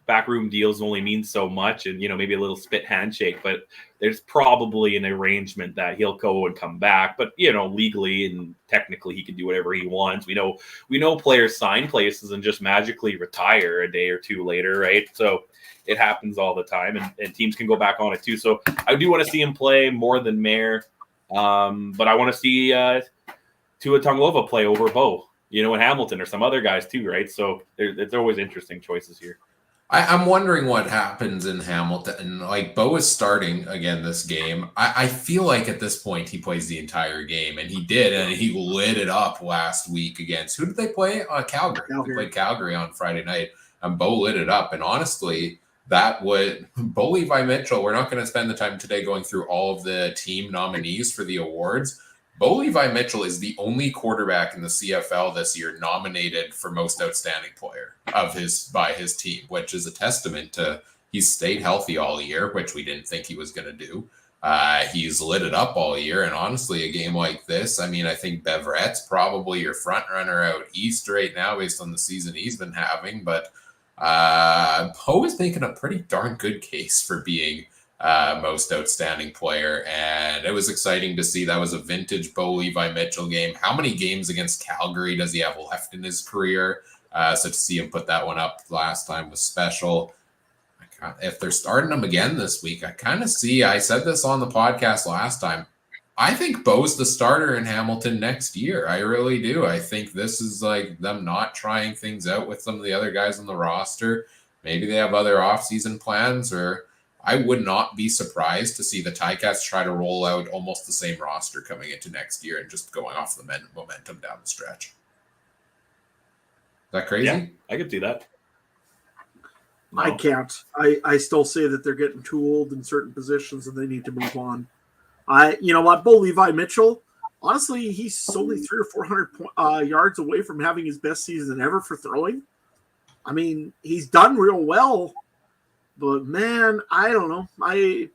backroom deals only mean so much, and maybe a little spit handshake, but there's probably an arrangement that he'll go and come back, but legally and technically he can do whatever he wants. We know players sign places and just magically retire a day or two later, right? So it happens all the time, and teams can go back on it too. So I do want to see him play more than Mayer, but I want to see Tua Tagovailoa play over Bo, and Hamilton or some other guys too, right? So there's always interesting choices here. I'm wondering what happens in Hamilton. Like, Bo is starting again this game. I feel like at this point he plays the entire game, and he did, and he lit it up last week against, who did they play? Calgary. They played Calgary on Friday night, and Bo lit it up. And honestly, Bo Levi Mitchell, we're not going to spend the time today going through all of the team nominees for the awards. Bo Levi Mitchell is the only quarterback in the CFL this year nominated for most outstanding player by his team, which is a testament to he's stayed healthy all year, which we didn't think he was going to do. He's lit it up all year. And honestly, a game like this, I mean, I think Beverette's probably your front runner out east right now based on the season he's been having. But Poe is making a pretty darn good case for being most outstanding player, and it was exciting to see. That was a vintage Bo Levi Mitchell game. How many games against Calgary does he have left in his career? So to see him put that one up last time was special. If they're starting him again this week, I kind of see, I said this on the podcast last time, I think Bo's the starter in Hamilton next year. I really do. I think this is like them not trying things out with some of the other guys on the roster. Maybe they have other offseason plans, or I would not be surprised to see the Ticats try to roll out almost the same roster coming into next year and just going off the momentum down the stretch. Is that crazy? Yeah, I could see that. No. I can't. I still say that they're getting too old in certain positions and they need to move on. You know what, Bo Levi Mitchell, honestly, he's only 300 or 400 yards away from having his best season ever for throwing. I mean, he's done real well, but man, I don't know. End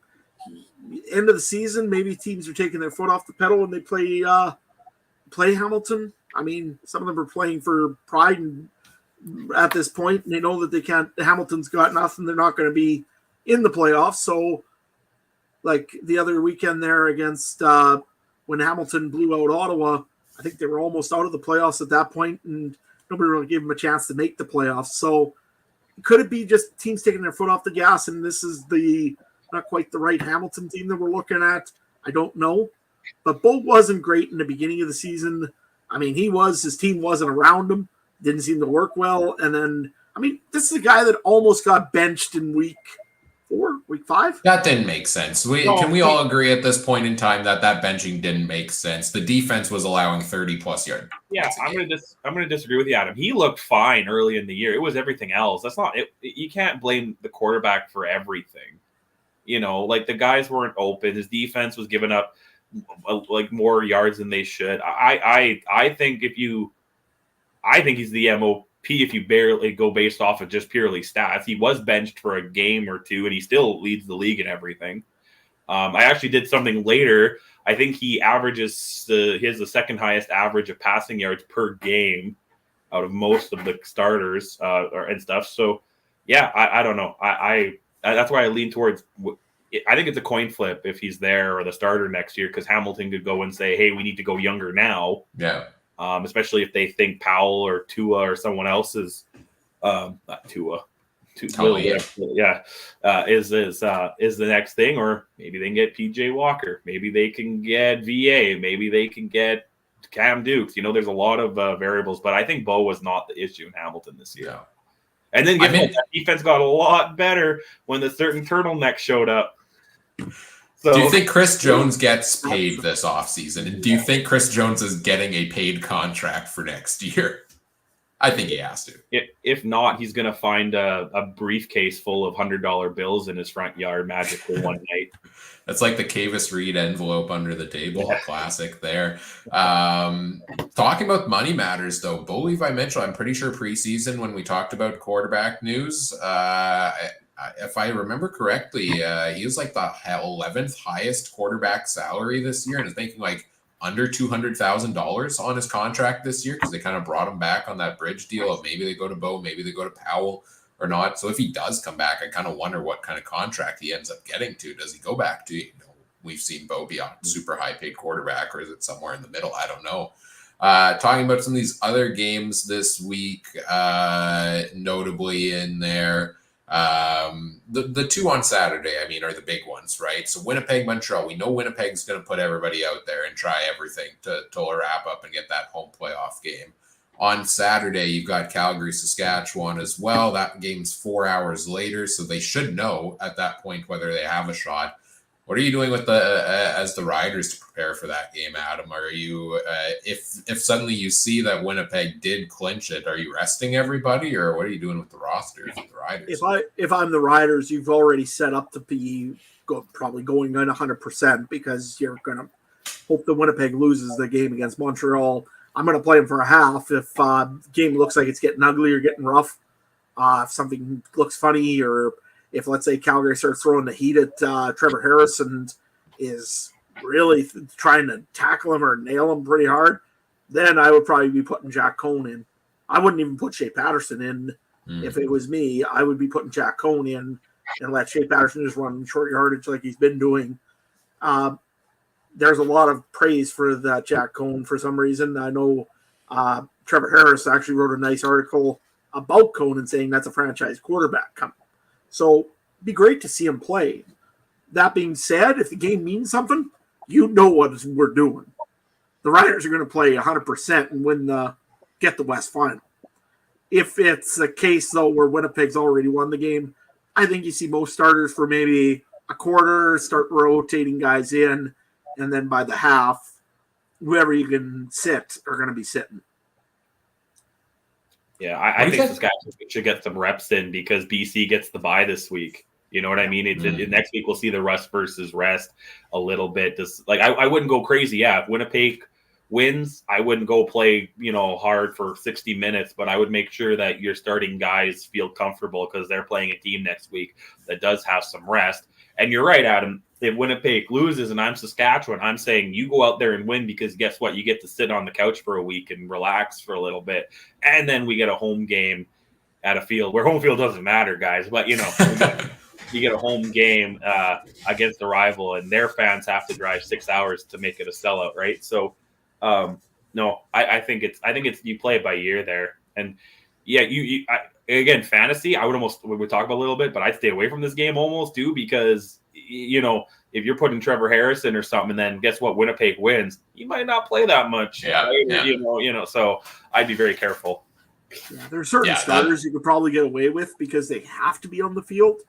of the season, maybe teams are taking their foot off the pedal when they play Hamilton. I mean, some of them are playing for pride and at this point, and they know that they can't. Hamilton's got nothing. They're not going to be in the playoffs. So, like the other weekend there against when Hamilton blew out Ottawa, I think they were almost out of the playoffs at that point, and nobody really gave them a chance to make the playoffs. So, could it be just teams taking their foot off the gas, and this is not quite the right Hamilton team that we're looking at? I don't know, but Bo wasn't great in the beginning of the season. I mean, his team wasn't around him. Didn't seem to work well. And then, I mean, this is a guy that almost got benched in week 5. That didn't make sense. Can we all agree at this point in time that benching didn't make sense? The defense was allowing 30-plus yards. Yeah, I'm going to disagree with you, Adam. He looked fine early in the year. It was everything else. That's not it. You can't blame the quarterback for everything. You know, like the guys weren't open. His defense was giving up like more yards than they should. I think he's the MOP if you barely go based off of just purely stats. He was benched for a game or two, and he still leads the league in everything. I actually did something later. I think he averages he has the second highest average of passing yards per game out of most of the starters and stuff. So, yeah, I don't know. That's why I lean towards. I think it's a coin flip if he's there or the starter next year, because Hamilton could go and say, "Hey, we need to go younger now." Yeah. Especially if they think Powell or Tua or someone else is not Tua, is the next thing, or maybe they can get PJ Walker, maybe they can get VA, maybe they can get Cam Dukes. You know, there's a lot of variables, but I think Bo was not the issue in Hamilton this year. Yeah. And then that defense got a lot better when the certain turtleneck showed up. So, do you think Chris Jones gets paid this offseason? And do you think Chris Jones is getting a paid contract for next year? I think he has to. If not, he's going to find a briefcase full of $100 bills in his front yard magically one night. That's like the Cavis Reed envelope under the table, a classic there. Talking about money matters, though, Bo Levi Mitchell, I'm pretty sure preseason when we talked about quarterback news, if I remember correctly, he was like the 11th highest quarterback salary this year and is making like under $200,000 on his contract this year because they kind of brought him back on that bridge deal of maybe they go to Bo, maybe they go to Powell or not. So if he does come back, I kind of wonder what kind of contract he ends up getting to. Does he go back to, we've seen Bo be a super high paid quarterback, or is it somewhere in the middle? I don't know. Talking about some of these other games this week, notably in there, the two on Saturday, I mean, are the big ones, right? So Winnipeg, Montreal, we know Winnipeg's going to put everybody out there and try everything to wrap up and get that home playoff game. On Saturday, you've got Calgary, Saskatchewan as well. That game's 4 hours later, so they should know at that point whether they have a shot. What are you doing with as the Riders to prepare for that game, Adam? Are you, if suddenly you see that Winnipeg did clinch it, are you resting everybody, or what are you doing with the rosters with the Riders? If I'm the Riders, you've already set up to be probably going on 100% because you're going to hope that Winnipeg loses the game against Montreal. I'm going to play them for a half if the game looks like it's getting ugly or getting rough. If something looks funny, or if, let's say, Calgary starts throwing the heat at Trevor Harris and is really trying to tackle him or nail him pretty hard, then I would probably be putting Jack Cohn in. I wouldn't even put Shea Patterson in If it was me, I would be putting Jack Cohn in and let Shea Patterson just run short yardage like he's been doing. There's a lot of praise for that Jack Cohn for some reason. I know Trevor Harris actually wrote a nice article about Cohn and saying that's a franchise quarterback coming. So it'd be great to see him play. That being said, if the game means something, you know what we're doing. The Riders are going to play 100% and get the West Final. If it's a case, though, where Winnipeg's already won the game, I think you see most starters for maybe a quarter, start rotating guys in, and then by the half, whoever you can sit are going to be sitting. Yeah, I think Saskatchewan should get some reps in because BC gets the bye this week. You know what I mean? Next week we'll see the rust versus rest a little bit. I wouldn't go crazy. Yeah, if Winnipeg wins, I wouldn't go play hard for 60 minutes, but I would make sure that your starting guys feel comfortable because they're playing a team next week that does have some rest. And you're right, Adam. If Winnipeg loses and I'm Saskatchewan, I'm saying you go out there and win because guess what? You get to sit on the couch for a week and relax for a little bit. And then we get a home game at a field where home field doesn't matter, guys. But, you get a home game against a rival and their fans have to drive 6 hours to make it a sellout, right? So, no, I think it's you play it by ear there. And, yeah, again, fantasy, we would talk about a little bit, but I'd stay away from this game almost too because – if you're putting Trevor Harrison or something, and then guess what? Winnipeg wins. You might not play that much. Yeah, right? yeah. So I'd be very careful. Yeah, there are certain starters you could probably get away with because they have to be on the field.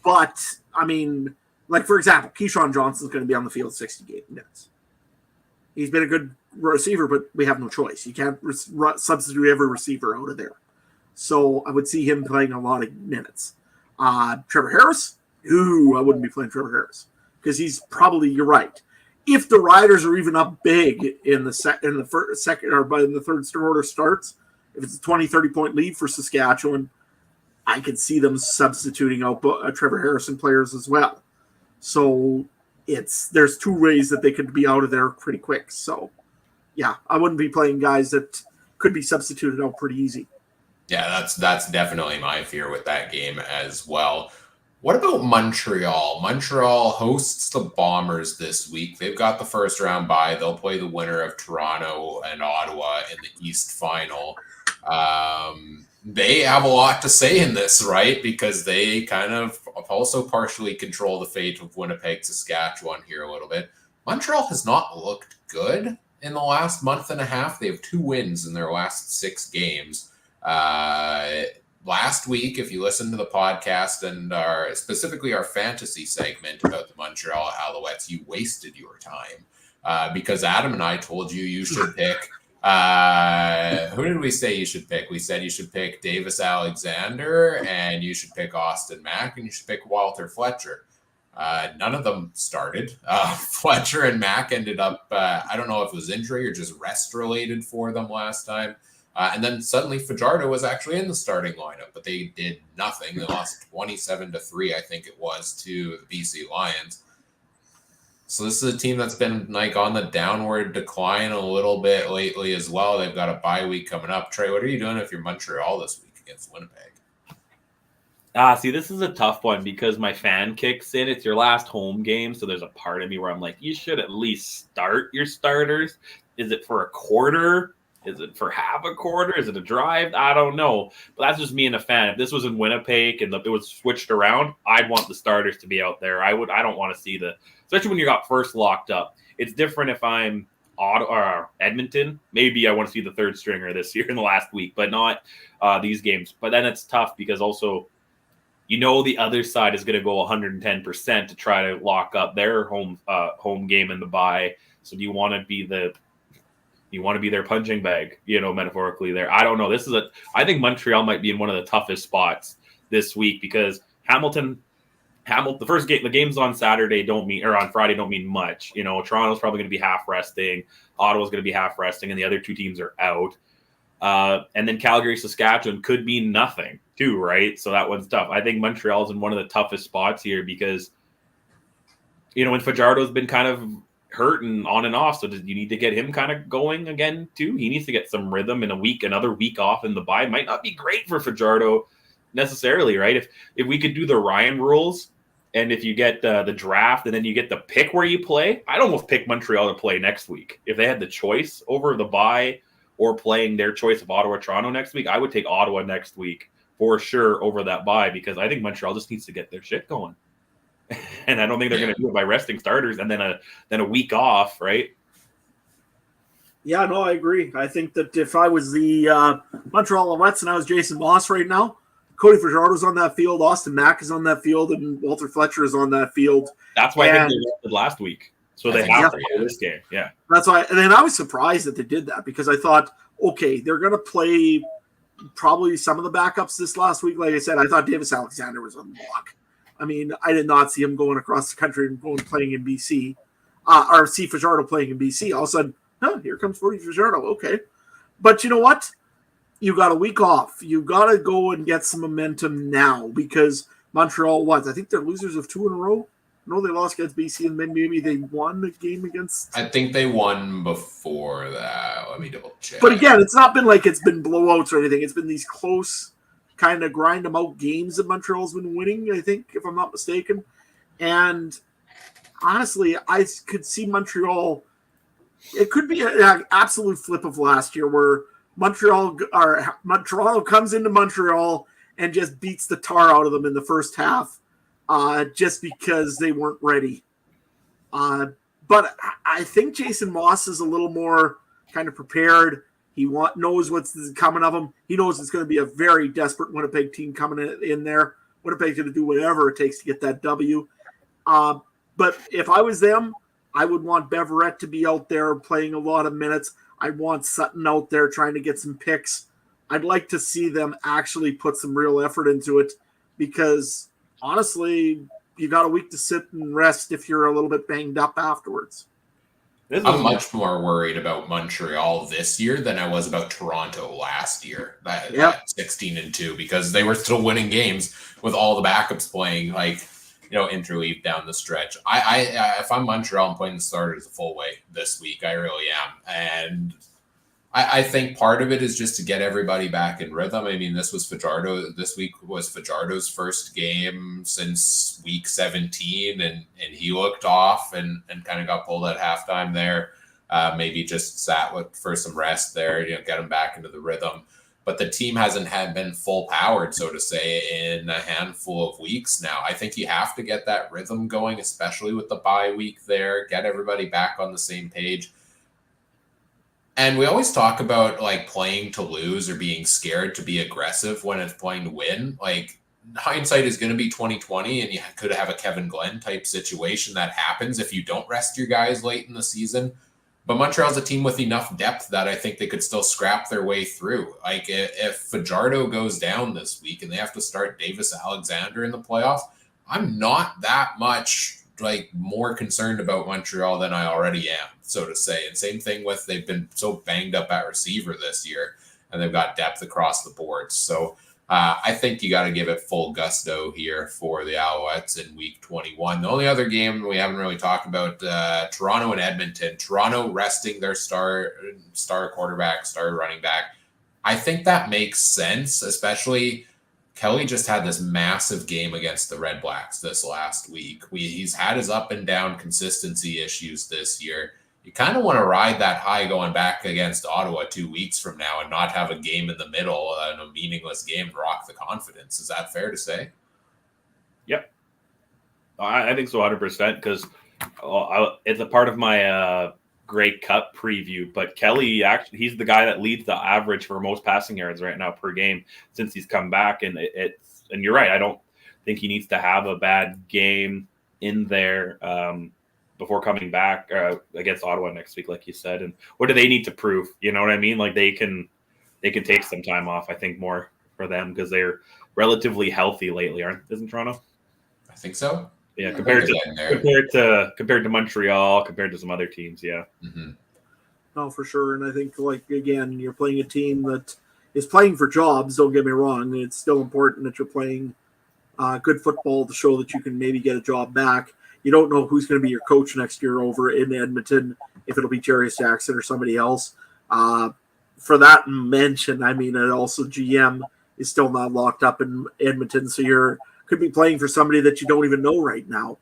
But, I mean, like, for example, Keyshawn Johnson's going to be on the field 60 minutes. He's been a good receiver, but we have no choice. You can't substitute every receiver out of there. So I would see him playing a lot of minutes. Trevor Harris? I wouldn't be playing Trevor Harris because he's probably, you're right. If the Riders are even up big in the second or by the third quarter starts, if it's a 20-30 point lead for Saskatchewan, I could see them substituting out Trevor Harrison players as well. So there's two ways that they could be out of there pretty quick. So yeah, I wouldn't be playing guys that could be substituted out pretty easy. Yeah, that's definitely my fear with that game as well. What about Montreal? Montreal hosts the Bombers this week. They've got the first round bye. They'll play the winner of Toronto and Ottawa in the East Final. They have a lot to say in this, right? Because they kind of also partially control the fate of Winnipeg, Saskatchewan here a little bit. Montreal has not looked good in the last month and a half. They have 2 wins in their last 6 games. Last week, if you listen to the podcast and specifically our fantasy segment about the Montreal Alouettes, you wasted your time because Adam and I told you should pick. Who did we say you should pick? We said you should pick Davis Alexander and you should pick Austin Mack and you should pick Walter Fletcher. None of them started. Fletcher and Mack ended up, I don't know if it was injury or just rest related for them last time. And then suddenly Fajardo was actually in the starting lineup, but they did nothing. They lost 27-3, I think it was, to the BC Lions. So this is a team that's been on the downward decline a little bit lately as well. They've got a bye week coming up. Trey, what are you doing if you're Montreal this week against Winnipeg? See, this is a tough one because my fan kicks in. It's your last home game, so there's a part of me where I'm like, you should at least start your starters. Is it for a quarter? Is it for half a quarter? Is it a drive? I don't know. But that's just me and a fan. If this was in Winnipeg and it was switched around, I'd want the starters to be out there. I don't want to see especially when you got first locked up. It's different if I'm Edmonton. Maybe I want to see the third stringer this year in the last week, but not these games. But then it's tough because also, the other side is going to go 110% to try to lock up their home game in the bye. So do you want to be their punching bag, metaphorically there? I don't know. I think Montreal might be in one of the toughest spots this week because the first game, the games on Saturday on Friday don't mean much. Toronto's probably going to be half resting. Ottawa's going to be half resting and the other 2 teams are out. And then Calgary, Saskatchewan could mean nothing too, right? So that one's tough. I think Montreal's in one of the toughest spots here because, when Fajardo's been kind of hurt and on and off. So you need to get him kind of going again too. He needs to get some rhythm in a week. Another week off in the bye might not be great for Fajardo necessarily, right? If we could do the Ryan rules, and if you get the draft and then you get the pick where you play, I'd almost pick Montreal to play next week. If they had the choice over the bye or playing their choice of Ottawa, Toronto next week, I would take Ottawa next week for sure over that bye, because I think Montreal just needs to get their shit going. And I don't think they're going to do it by resting starters and then a week off, right? Yeah, no, I agree. I think that if I was the Montreal Alouettes and I was Jason Moss right now, Cody Fajardo's on that field, Austin Mack is on that field, and Walter Fletcher is on that field. That's why I think they rested last week. So they have to play this game. Yeah. That's why. And then I was surprised that they did that, because I thought, okay, they're going to play probably some of the backups this last week. Like I said, I thought Davis Alexander was on the block. I mean, I did not see him going across the country and playing in BC, or see Fajardo playing in BC. All of a sudden, here comes Cody Fajardo. Okay. But you know what? You got a week off. You got to go and get some momentum now, because Montreal, I think they're losers of 2 in a row. No, they lost against BC, and then maybe they won the game against. I think they won before that. Let me double check. But again, it's not been like it's been blowouts or anything. It's been these close, kind of grind them out games that Montreal's been winning, I think, if I'm not mistaken. And honestly, I could see Montreal. It could be an absolute flip of last year, where Toronto comes into Montreal and just beats the tar out of them in the first half, just because they weren't ready. But I think Jason Moss is a little more kind of prepared. He knows what's coming of him. He knows it's going to be a very desperate Winnipeg team coming in there. Winnipeg's going to do whatever it takes to get that W. But if I was them, I would want Beverette to be out there playing a lot of minutes. I'd want Sutton out there trying to get some picks. I'd like to see them actually put some real effort into it, because honestly, you got a week to sit and rest if you're a little bit banged up afterwards. I'm much more worried about Montreal this year than I was about Toronto last year. That 16-2, because they were still winning games with all the backups playing, interleave down the stretch. I if I'm Montreal, I'm playing the starters the full way this week. I really am. And I think part of it is just to get everybody back in rhythm. I mean, this week was Fajardo's first game since week 17, and he looked off and kind of got pulled at halftime there. Maybe just sat for some rest there, get him back into the rhythm. But the team hasn't been full powered, so to say, in a handful of weeks now. I think you have to get that rhythm going, especially with the bye week there, get everybody back on the same page. And we always talk about playing to lose or being scared to be aggressive when it's playing to win. Hindsight is going to be 2020, and you could have a Kevin Glenn type situation that happens if you don't rest your guys late in the season. But Montreal's a team with enough depth that I think they could still scrap their way through. If Fajardo goes down this week and they have to start Davis Alexander in the playoffs, I'm not that much more concerned about Montreal than I already am, so to say. And same thing with, they've been so banged up at receiver this year, and they've got depth across the board. So I think you got to give it full gusto here for the Alouettes in week 21. The only other game we haven't really talked about, Toronto and Edmonton. Toronto resting their star quarterback, star running back. I think that makes sense, especially Kelly just had this massive game against the Red Blacks this last week. He's had his up and down consistency issues this year. You kind of want to ride that high going back against Ottawa 2 weeks from now and not have a game in the middle and a meaningless game to rock the confidence. Is that fair to say? Yep. I think so 100%, because it's a part of my Grey Cup preview, but Kelly, actually, he's the guy that leads the average for most passing yards right now per game since he's come back. And and you're right. I don't think he needs to have a bad game in there before coming back against Ottawa next week, like you said. And what do they need to prove? You know what I mean? They can take some time off, I think, more for them, because they're relatively healthy lately, isn't Toronto? I think so. Yeah, compared to Montreal, compared to some other teams, yeah. Mm-hmm. No, for sure. And I think, again, you're playing a team that is playing for jobs. Don't get me wrong. It's still important that you're playing good football to show that you can maybe get a job back. You don't know who's going to be your coach next year over in Edmonton, if it'll be Jarius Jackson or somebody else. For that mention, I mean, also GM is still not locked up in Edmonton, so you're could be playing for somebody that you don't even know right now,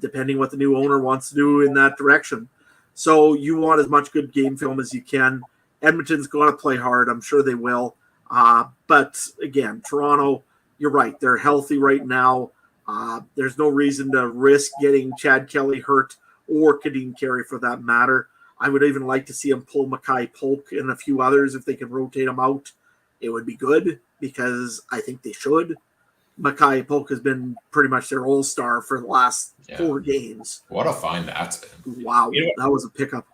depending what the new owner wants to do in that direction. So you want as much good game film as you can. Edmonton's going to play hard. I'm sure they will. But again, Toronto, you're right. They're healthy right now. There's no reason to risk getting Chad Kelly hurt or Kadeem Carey for that matter. I would even like to see him pull Mackay Polk and a few others if they can rotate them out. It would be good because I think they should. Mackay Polk has been pretty much their all-star for the last 4 games. What a find that's been. Wow, that was a pickup.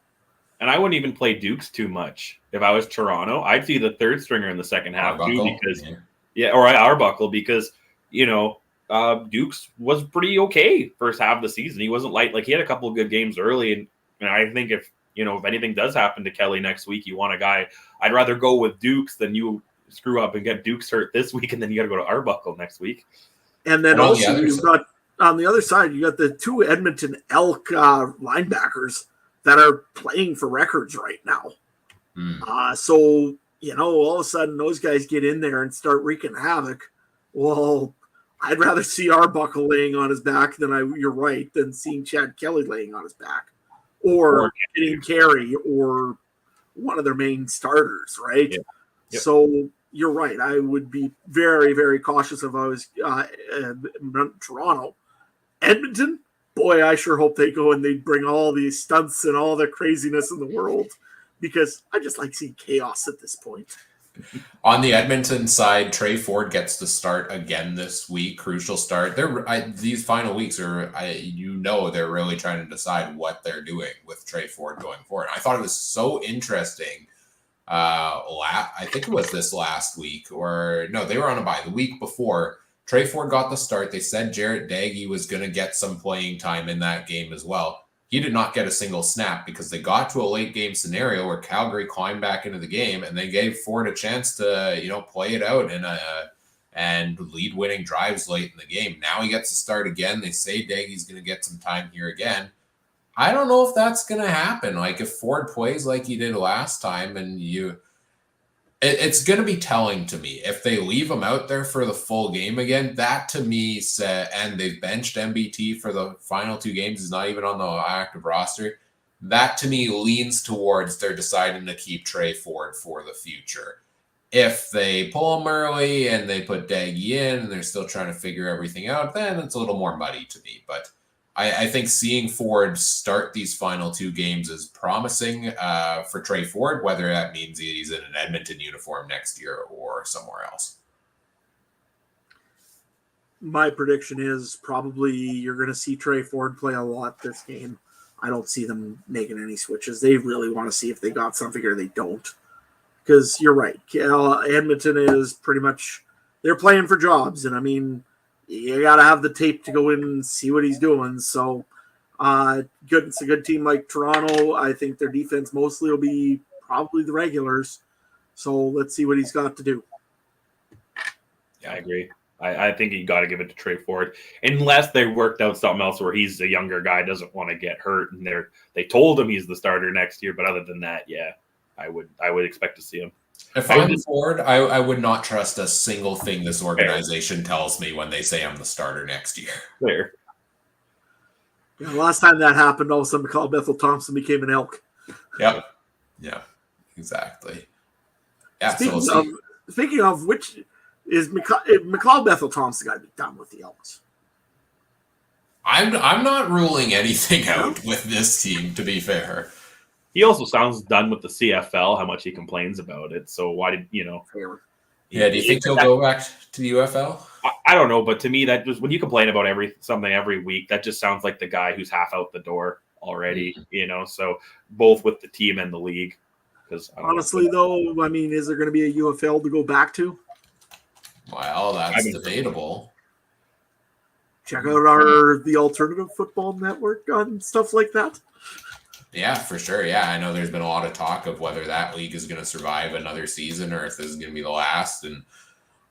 And I wouldn't even play Dukes too much. If I was Toronto, I'd see the third stringer in the second half Arbuckle, too, because or Arbuckle, because Dukes was pretty okay first half of the season. He wasn't like he had a couple of good games early, and I think if anything does happen to Kelly next week, you want a guy. I'd rather go with Dukes than you screw up and get Dukes hurt this week, and then you got to go to Arbuckle next week. And then also you've got on the other side, you got the 2 Edmonton Elk linebackers that are playing for records right now. So all of a sudden those guys get in there and start wreaking havoc. Well, I'd rather see Arbuckle laying on his back than seeing Chad Kelly laying on his back, or getting Carey or one of their main starters, right? Yeah. Yep. So you're right. I would be very, very cautious if I was Toronto. Edmonton, boy, I sure hope they go and they bring all these stunts and all the craziness in the world, because I just like seeing chaos at this point. On the Edmonton side, Trey Ford gets to start again this week. Crucial start. These final weeks are, they're really trying to decide what they're doing with Trey Ford going forward. I thought it was so interesting. I think it was this last week, or no, they were on a bye the week before. Trey Ford got the start. They said Jarrett Daggy was going to get some playing time in that game as well. He did not get a single snap because they got to a late game scenario where Calgary climbed back into the game, and they gave Ford a chance to, play it out and lead winning drives late in the game. Now he gets to start again. They say Daggy's going to get some time here again. I don't know if that's going to happen. Like, if Ford plays like he did last time, and it's going to be telling to me if they leave him out there for the full game again. That to me and they've benched MBT for the final 2 games. He's not even on the active roster. That to me leans towards they're deciding to keep Trey Ford for the future. If they pull him early and they put Daggy in and they're still trying to figure everything out, then it's a little more muddy to me. But I think seeing Ford start these final 2 games is promising for Trey Ford, whether that means he's in an Edmonton uniform next year or somewhere else. My prediction is probably you're going to see Trey Ford play a lot this game. I don't see them making any switches. They really want to see if they got something or they don't. Because you're right. Edmonton is pretty much, they're playing for jobs. And I mean, you got to have the tape to go in and see what he's doing. So good. It's a good team like Toronto. I think their defense mostly will be probably the regulars. So let's see what he's got to do. Yeah, I agree. I think you got to give it to Trey Ford, unless they worked out something else where he's a younger guy, doesn't want to get hurt, and they told him he's the starter next year. But other than that, yeah, I would expect to see him. If I'm Ford, I would not trust a single thing this organization tells me when they say I'm the starter next year. Fair. Yeah, last time that happened, all of a sudden McLeod Bethel Thompson became an Elk. Yep. Yeah, exactly. Yeah. Speaking of which, is McLeod Bethel Thompson got to be done with the Elks? I'm not ruling anything out with this team, to be fair. He also sounds done with the CFL, how much he complains about it. So why did, Yeah, do you think he'll go back to the UFL? I don't know, but to me, that just when you complain about something every week, that just sounds like the guy who's half out the door already, so both with the team and the league. Because honestly, though, I mean, is there going to be a UFL to go back to? Well, that's debatable. Check out the Alternative Football Network on stuff like that. Yeah, for sure. Yeah, I know there's been a lot of talk of whether that league is going to survive another season or if this is going to be the last. And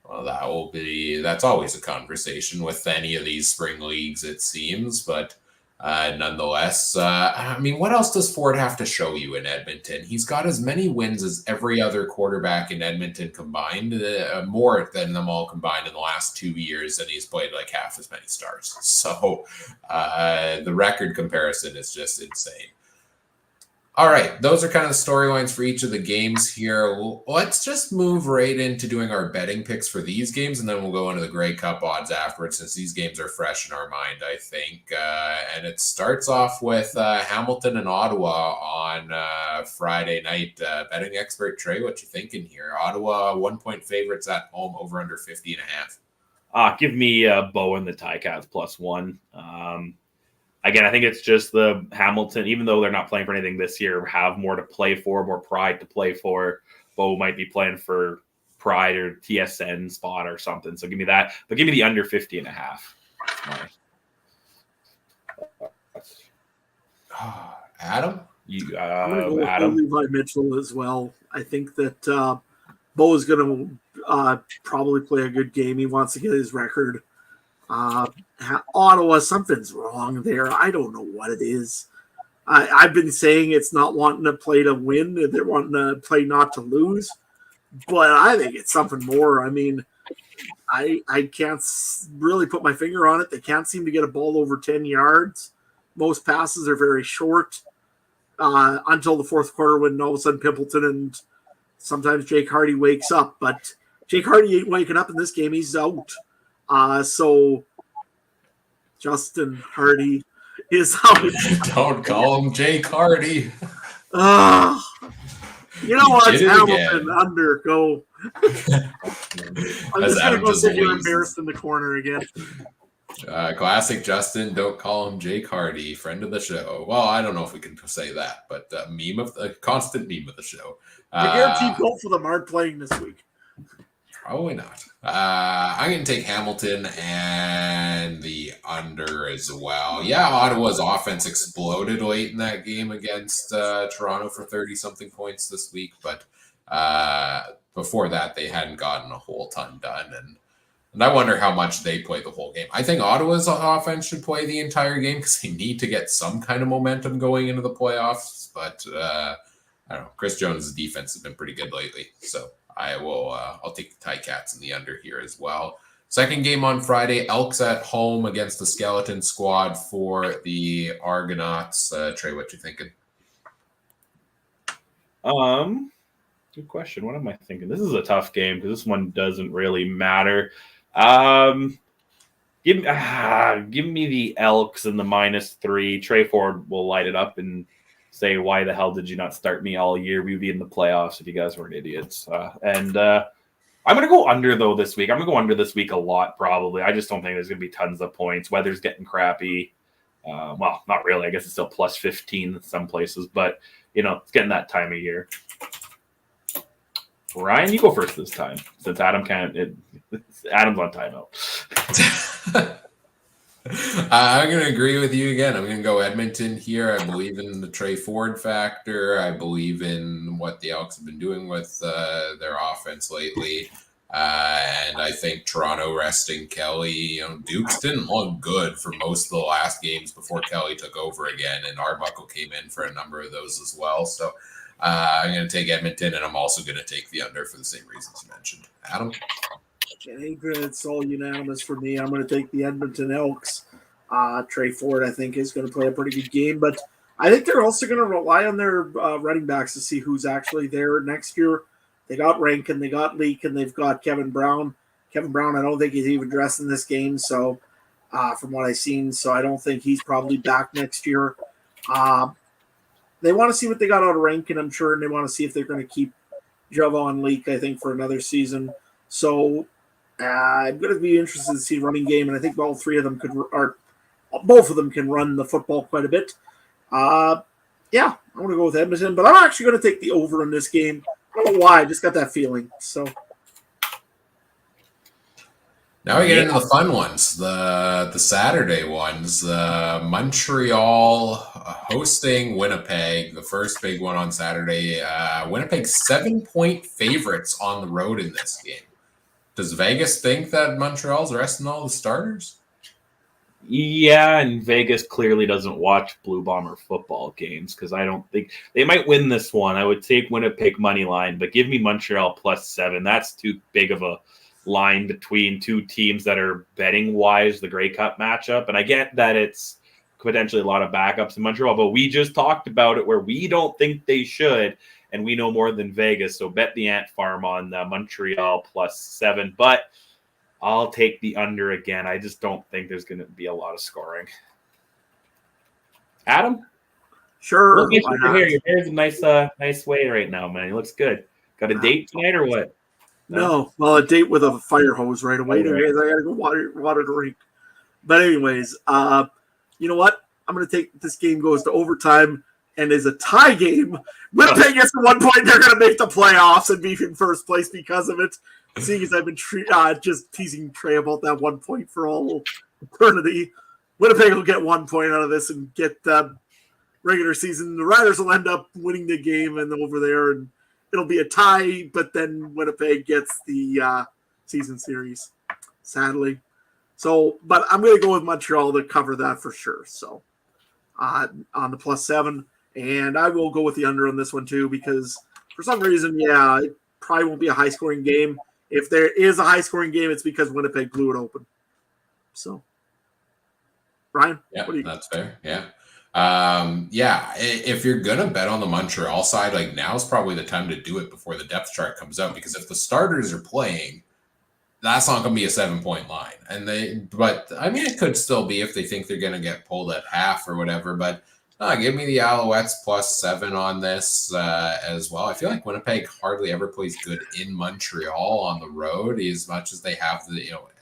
Well, that's always a conversation with any of these spring leagues, it seems. But nonetheless, I mean, what else does Ford have to show you in Edmonton? He's got as many wins as every other quarterback in Edmonton combined, more than them all combined in the last 2 years, and he's played like half as many stars. So the record comparison is just insane. All right, those are kind of the storylines for each of the games here. Let's just move right into doing our betting picks for these games, and then we'll go into the Grey Cup odds afterwards, since these games are fresh in our mind, I think. And it starts off with Hamilton and Ottawa on Friday night. Betting expert Trey, what you thinking here? Ottawa 1-point favorites at home, over under 50.5. Give me Bo and the Ticats +1. Again, I think it's just the Hamilton, even though they're not playing for anything this year, have more to play for, more pride to play for. Bo might be playing for pride or TSN spot or something. So give me that. But give me the under 50.5. Adam? I'm going to go Adam? with Levi Mitchell as well. I think that Bo is going to probably play a good game. He wants to get his record. Ottawa, something's wrong there. I don't know what it is. I've been saying it's not wanting to play to win. They're wanting to play not to lose. But I think it's something more. I mean, I can't really put my finger on it. They can't seem to get a ball over 10 yards. Most passes are very short until the fourth quarter, when all of a sudden Pimpleton and sometimes Jake Hardy wakes up. But Jake Hardy ain't waking up in this game. He's out. So Justin Hardy is out. Don't call him Jake Hardy. You know what? Hamilton again. under, go. I'm just going to go sit here embarrassed in the corner again. Classic Justin, don't call him Jake Hardy, friend of the show. Well, I don't know if we can say that, but constant meme of the show. I guarantee both of them aren't playing this week. Probably not. I'm going to take Hamilton and the under as well. Yeah, Ottawa's offense exploded late in that game against Toronto for 30-something points this week, but before that, they hadn't gotten a whole ton done. And I wonder how much they play the whole game. I think Ottawa's offense should play the entire game because they need to get some kind of momentum going into the playoffs. But I don't know. Chris Jones' defense has been pretty good lately, so I'll take the Ticats in the under here as well. Second game on Friday, Elks at home against the Skeleton Squad for the Argonauts. Trey, what you thinking? Good question. What am I thinking? This is a tough game because this one doesn't really matter. Give me the Elks and the -3. Trey Ford will light it up and say, why the hell did you not start me all year? We'd be in the playoffs if you guys weren't idiots. I'm going to go under, though, this week. I'm going to go under this week a lot, probably. I just don't think there's going to be tons of points. Weather's getting crappy. Well, not really. I guess it's still +15 in some places, but, it's getting that time of year. Ryan, you go first this time, since Adam can't. Adam's on timeout. I'm going to agree with you again. I'm going to go Edmonton here. I believe in the Trey Ford factor. I believe in what the Elks have been doing with their offense lately. And I think Toronto resting Kelly. Dukes didn't look good for most of the last games before Kelly took over again. And Arbuckle came in for a number of those as well. So I'm going to take Edmonton, and I'm also going to take the under for the same reasons you mentioned. Adam? Okay, it's all unanimous for me. I'm going to take the Edmonton Elks. Trey Ford, I think, is going to play a pretty good game, but I think they're also going to rely on their running backs to see who's actually there next year. They got Rankin, they got Leak, and they've got Kevin Brown. Kevin Brown, I don't think he's even dressed in this game, so from what I've seen, so I don't think he's probably back next year. They want to see what they got out of Rankin, I'm sure, and they want to see if they're going to keep Javon Leak, I think, for another season. So I'm going to be interested to see running game, and I think all three of them both of them can run the football quite a bit. I'm going to go with Edmonton, but I'm actually going to take the over in this game. I don't know why, I just got that feeling. So now we get into the fun ones, the Saturday ones. Montreal hosting Winnipeg, the first big one on Saturday. Winnipeg 7-point favorites on the road in this game. Does Vegas think that Montreal's resting all the starters? Yeah, and Vegas clearly doesn't watch Blue Bomber football games because I don't think they might win this one. I would take Winnipeg money line, but give me Montreal +7. That's too big of a line between two teams that are betting wise the Grey Cup matchup. And I get that it's potentially a lot of backups in Montreal, but we just talked about it where we don't think they should, and we know more than Vegas. So bet the Ant Farm on Montreal +7, but I'll take the under again. I just don't think there's going to be a lot of scoring. Adam? Sure. Look at your hair. Your hair's a nice way right now, man. It looks good. Got a date tonight or what? No. Well, a date with a fire hose right away. Okay. I got to go water the rink. But anyways, you know what? I'm going to take this game goes to overtime and is a tie game. Winnipeg gets to 1 point. They're going to make the playoffs and be in first place because of it. Seeing as I've been just teasing Trey about that 1 point for all eternity, Winnipeg will get 1 point out of this and get the regular season. The Riders will end up winning the game and over there, and it'll be a tie, but then Winnipeg gets the season series, sadly. So, but I'm going to go with Montreal to cover that for sure. So, on the +7, and I will go with the under on this one too because for some reason, it probably won't be a high-scoring game. If there is a high-scoring game, it's because Winnipeg blew it open. So, Ryan? Yeah, that's fair. Yeah. If you're going to bet on the Montreal side, like now's probably the time to do it before the depth chart comes out because if the starters are playing, that's not going to be a 7-point line. But I mean, it could still be if they think they're going to get pulled at half or whatever, but give me the Alouettes +7 on this as well. I feel like Winnipeg hardly ever plays good in Montreal on the road as much as they have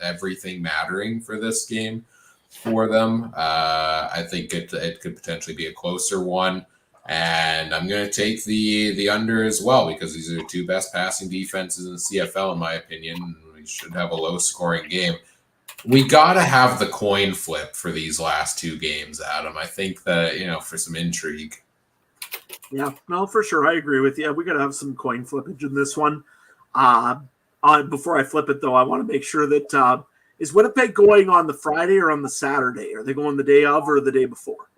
everything mattering for this game for them. I think it could potentially be a closer one. And I'm going to take the under as well because these are the two best passing defenses in the CFL, in my opinion. We should have a low-scoring game. We got to have the coin flip for these last two games, Adam. I think that, for some intrigue. Yeah, no, for sure. I agree with you. We got to have some coin flippage in this one. Before I flip it, though, I want to make sure that is Winnipeg going on the Friday or on the Saturday? Are they going the day of or the day before?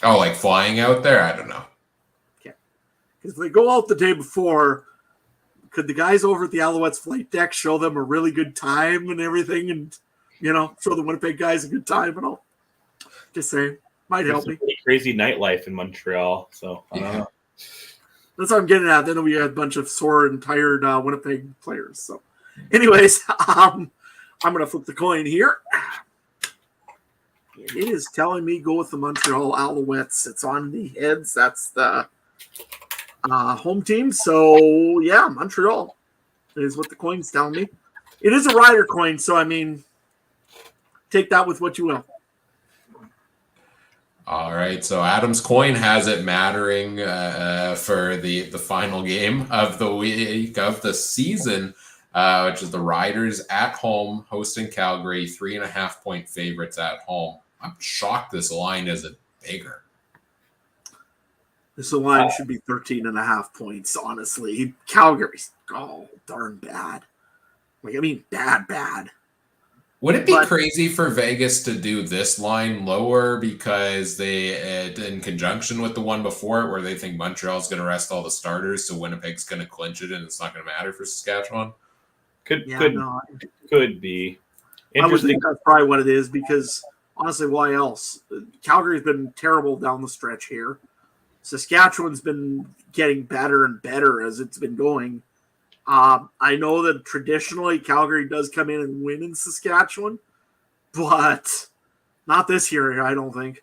Oh, like flying out there? I don't know. Okay. Because if they go out the day before, could the guys over at the Alouettes flight deck show them a really good time and everything and, show the Winnipeg guys a good time and all? Just saying. Might help me. Crazy nightlife in Montreal. So, I don't know. That's what I'm getting at. Then we had a bunch of sore and tired Winnipeg players. So, anyways, I'm going to flip the coin here. It is telling me go with the Montreal Alouettes. It's on the heads. That's the home team. So, yeah, Montreal is what the coin's telling me. It is a rider coin, so, I mean, take that with what you will. All right, so Adam's coin has it mattering for the final game of the week of the season, which is the Riders at home hosting Calgary, 3.5-point favorites at home. I'm shocked this line isn't bigger. This line should be 13.5 points, honestly. Calgary's darn bad. Bad. Would it be crazy for Vegas to do this line lower because they, in conjunction with the one before it, where they think Montreal's going to rest all the starters, so Winnipeg's going to clinch it and it's not going to matter for Saskatchewan? Could be. I would think that's probably what it is because, honestly, why else? Calgary's been terrible down the stretch here. Saskatchewan's been getting better and better as it's been going. I know that traditionally Calgary does come in and win in Saskatchewan, but not this year, I don't think.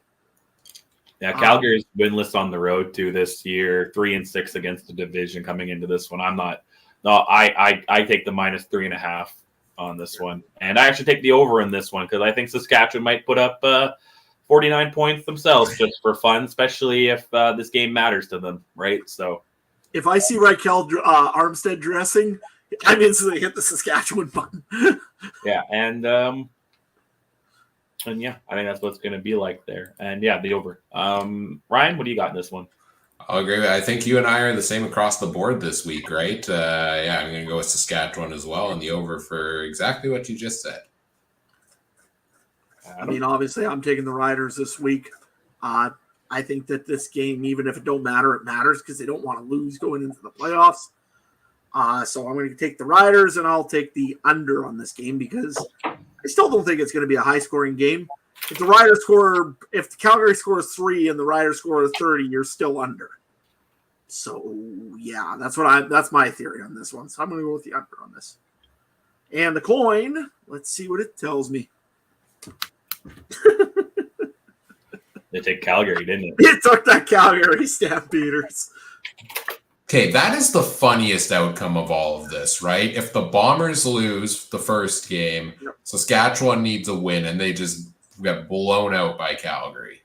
Yeah, Calgary's winless on the road too this year, 3-6 against the division coming into this one. I take the -3.5 on this one. And I actually take the over in this one because I think Saskatchewan might put up 49 points themselves just for fun, especially if this game matters to them, right? So if I see Raquel Armstead dressing, I'm instantly hit the Saskatchewan button. Yeah, and yeah, I think that's what it's going to be like there. And yeah, the over. Ryan, what do you got in this one? I'll agree. I think you and I are the same across the board this week, right? Yeah, I'm going to go with Saskatchewan as well, and the over for exactly what you just said. I mean, obviously, I'm taking the Riders this week. I think that this game, even if it don't matter, it matters because they don't want to lose going into the playoffs. So I'm going to take the Riders, and I'll take the under on this game because I still don't think it's going to be a high-scoring game. If the Calgary scores 3 and the Riders score 30, you're still under. So yeah, that's my theory on this one. So I'm going to go with the under on this. And the coin, let's see what it tells me. They take Calgary, didn't it? It took that Calgary Stampeders. Okay, that is the funniest outcome of all of this, right? If the Bombers lose the first game, Yep. Saskatchewan needs a win, and they just get blown out by Calgary.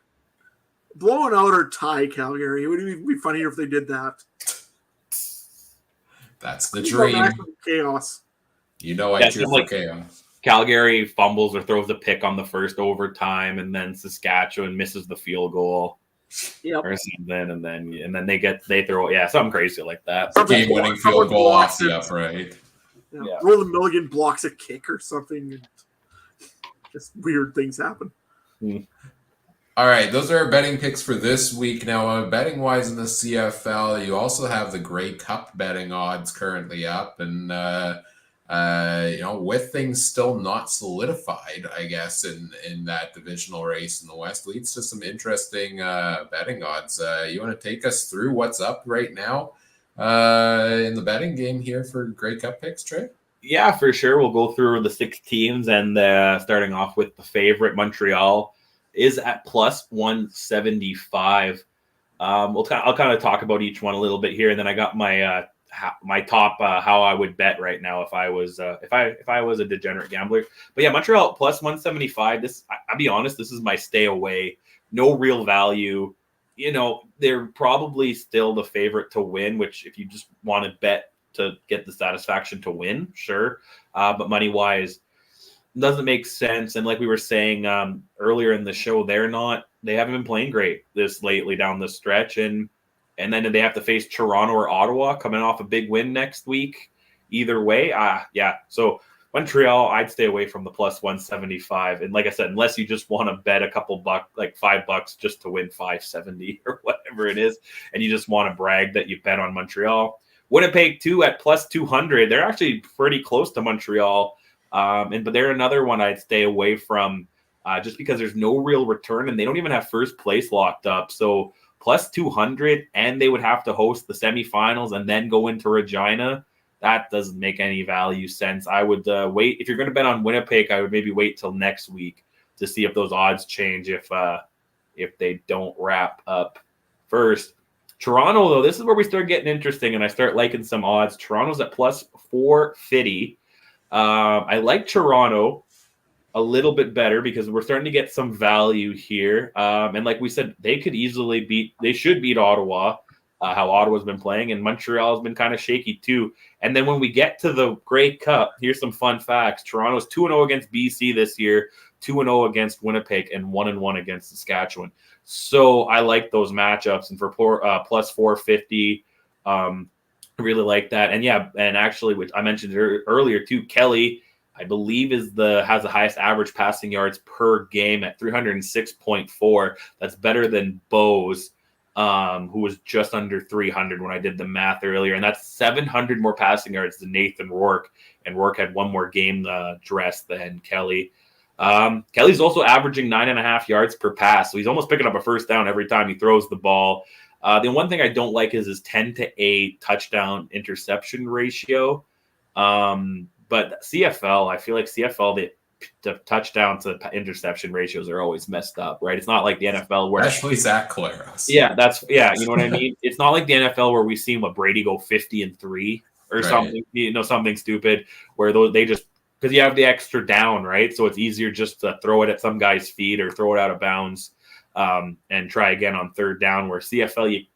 Blowing out or tie Calgary. It would be funnier if they did that. That's the dream. Chaos. You know I cheer for chaos. Calgary fumbles or throws a pick on the first overtime, and then Saskatchewan misses the field goal. Yep. Or something, and then they throw something crazy like that. Game-winning field goal off the upright. Yeah. Roland Milligan blocks a kick or something, and just weird things happen. All right, those are our betting picks for this week. Now, betting-wise in the CFL, you also have the Grey Cup betting odds currently up, and with things still not solidified, I guess, in that divisional race in the West, leads to some interesting betting odds. You want to take us through what's up right now in the betting game here for Grey Cup picks, Trey? Yeah, for sure. We'll go through the 6 teams, and starting off with the favorite, Montreal, is at plus 175. I'll kind of talk about each one a little bit here, and then I got my top how I would bet right now if I was a degenerate gambler. But yeah, Montreal plus 175. I'll be honest, this is my stay away. No real value. They're probably still the favorite to win, which if you just want to bet to get the satisfaction to win, sure. But money wise, doesn't make sense. And like we were saying earlier in the show, they haven't been playing great this lately down the stretch, and then they have to face Toronto or Ottawa coming off a big win next week. Either way, so Montreal, I'd stay away from the plus 175. And like I said, unless you just want to bet a couple bucks, like $5 just to win 570 or whatever it is, and you just want to brag that you bet on Montreal. Winnipeg too at plus 200. They're actually pretty close to Montreal. But they're another one I'd stay away from just because there's no real return, and they don't even have first place locked up. So plus 200, and they would have to host the semifinals and then go into Regina. That doesn't make any value sense. I would wait. If you're going to bet on Winnipeg, I would maybe wait till next week to see if those odds change if they don't wrap up first. Toronto, though, this is where we start getting interesting, and I start liking some odds. Toronto's at plus 450. I like Toronto a little bit better because we're starting to get some value here. And like we said, they should beat Ottawa, how Ottawa's been playing, and Montreal has been kind of shaky too. And then when we get to the Grey Cup, here's some fun facts. Toronto's 2-0 against BC this year, 2-0 against Winnipeg, and 1-1 against Saskatchewan. So I like those matchups, and for plus 450, really like that. And and actually, which I mentioned earlier too, Kelly, I believe has the highest average passing yards per game at 306.4. That's better than Bose, who was just under 300 when I did the math earlier, and that's 700 more passing yards than Nathan Rourke, and Rourke had one more game dress than Kelly. Kelly's also averaging 9.5 yards per pass, so he's almost picking up a first down every time he throws the ball. The one thing I don't like is his 10-8 touchdown interception ratio. But CFL, I feel like CFL, the touchdown to interception ratios are always messed up, right? It's not like the NFL where especially Zach Claros. Yeah, you know what I mean? It's not like the NFL where we see Brady go 50-3 or something, something stupid where they just, because you have the extra down, right? So it's easier just to throw it at some guy's feet or throw it out of bounds. And try again on third down, where CFL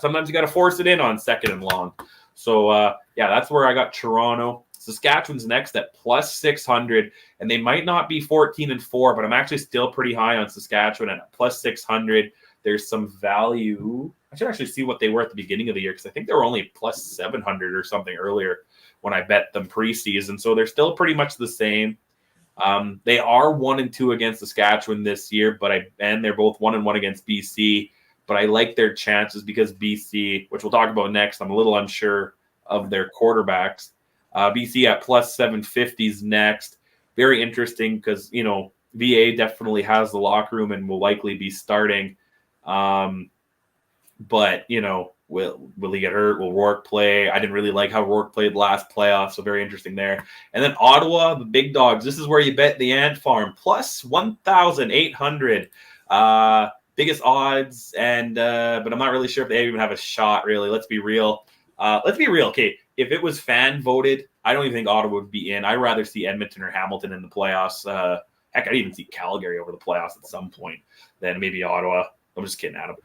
sometimes you got to force it in on second and long. So that's where I got Toronto. Saskatchewan's next at plus 600, and they might not be 14-4, but I'm actually still pretty high on Saskatchewan at plus 600. there's some value. I should actually see what they were at the beginning of the year because I think they were only plus 700 or something earlier when I bet them preseason. So they're still pretty much the same. They are 1-2 against Saskatchewan this year, and they're both 1-1 against BC. But I like their chances because BC, which we'll talk about next, I'm a little unsure of their quarterbacks. BC at plus 750s next. Very interesting because, VA definitely has the locker room and will likely be starting. But, will he get hurt? Will Rourke play? I didn't really like how Rourke played last playoff, so very interesting there. And then Ottawa, the big dogs. This is where you bet the Ant Farm. Plus 1,800. Biggest odds, but I'm not really sure if they even have a shot, really. Let's be real. Okay, if it was fan voted, I don't even think Ottawa would be in. I'd rather see Edmonton or Hamilton in the playoffs. Heck, I'd even see Calgary over the playoffs at some point than maybe Ottawa. I'm just kidding, Adam.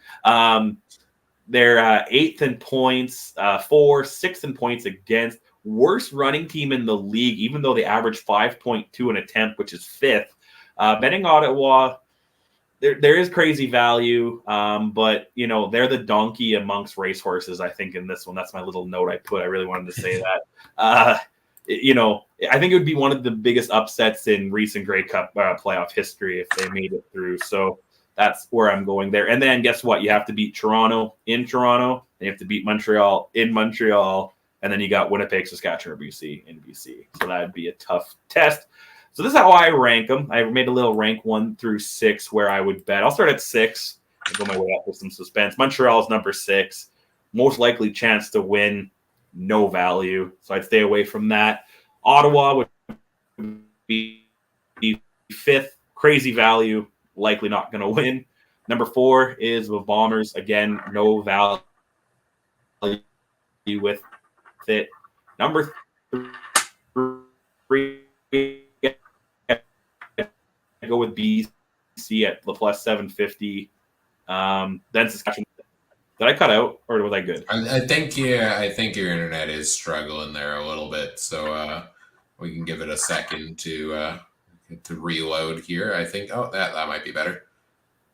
They're 8th in points, 6th in points against. Worst running team in the league, even though they average 5.2 an attempt, which is 5th. Betting Ottawa, there is crazy value, but they're the donkey amongst racehorses. I think in this one, that's my little note I put. I really wanted to say that. I think it would be one of the biggest upsets in recent Grey Cup playoff history if they made it through. So that's where I'm going there. And then guess what? You have to beat Toronto in Toronto. You have to beat Montreal in Montreal. And then you got Winnipeg, Saskatchewan, or BC in BC. So that'd be a tough test. So this is how I rank them. I made a little rank 1 through 6 where I would bet. I'll start at 6 and go my way up with some suspense. Montreal is number 6. Most likely chance to win, no value. So I'd stay away from that. Ottawa would be 5th. Crazy value. Likely not going to win. Number 4 is the Bombers. Again, no value with it. Number 3, I go with BC at the plus 750. Then Saskatchewan. Did I cut out or was I good? I think your internet is struggling there a little bit, so we can give it a second to reload here. I think that might be better.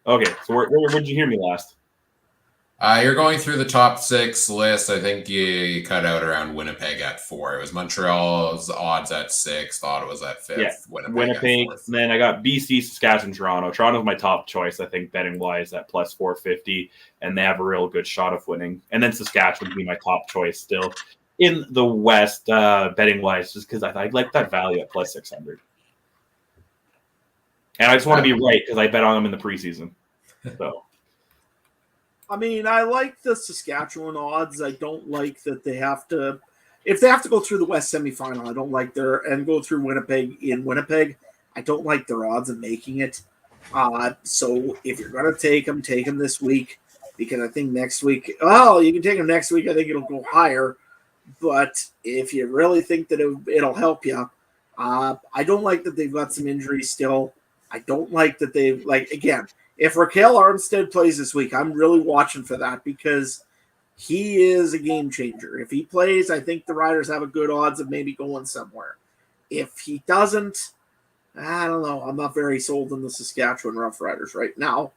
Okay, so where did you hear me last? You're going through the top 6 list. I think you cut out around Winnipeg at 4. It was Montreal's odds at 6th, Ottawa's at 5th, Yeah, Winnipeg at 4th. Then I got BC, Saskatchewan, Toronto. Toronto's my top choice, I think, betting-wise at plus 450, and they have a real good shot of winning. And then Saskatchewan would be my top choice still. In the West, betting-wise, just because I like that value at plus 600. And I just want to be right because I bet on them in the preseason. So... I mean, I like the Saskatchewan odds. I don't like that they have to, if they have to go through the West semifinal, I don't like and go through Winnipeg in Winnipeg. I don't like their odds of making it. So if you're going to take them this week, because I think next week, you can take them next week. I think it'll go higher. But if you really think that it'll help you, I don't like that they've got some injuries still. I don't like that again, if Raquel Armstead plays this week, I'm really watching for that because he is a game changer. If he plays, I think the Riders have a good odds of maybe going somewhere. If he doesn't, I don't know. I'm not very sold on the Saskatchewan Roughriders right now.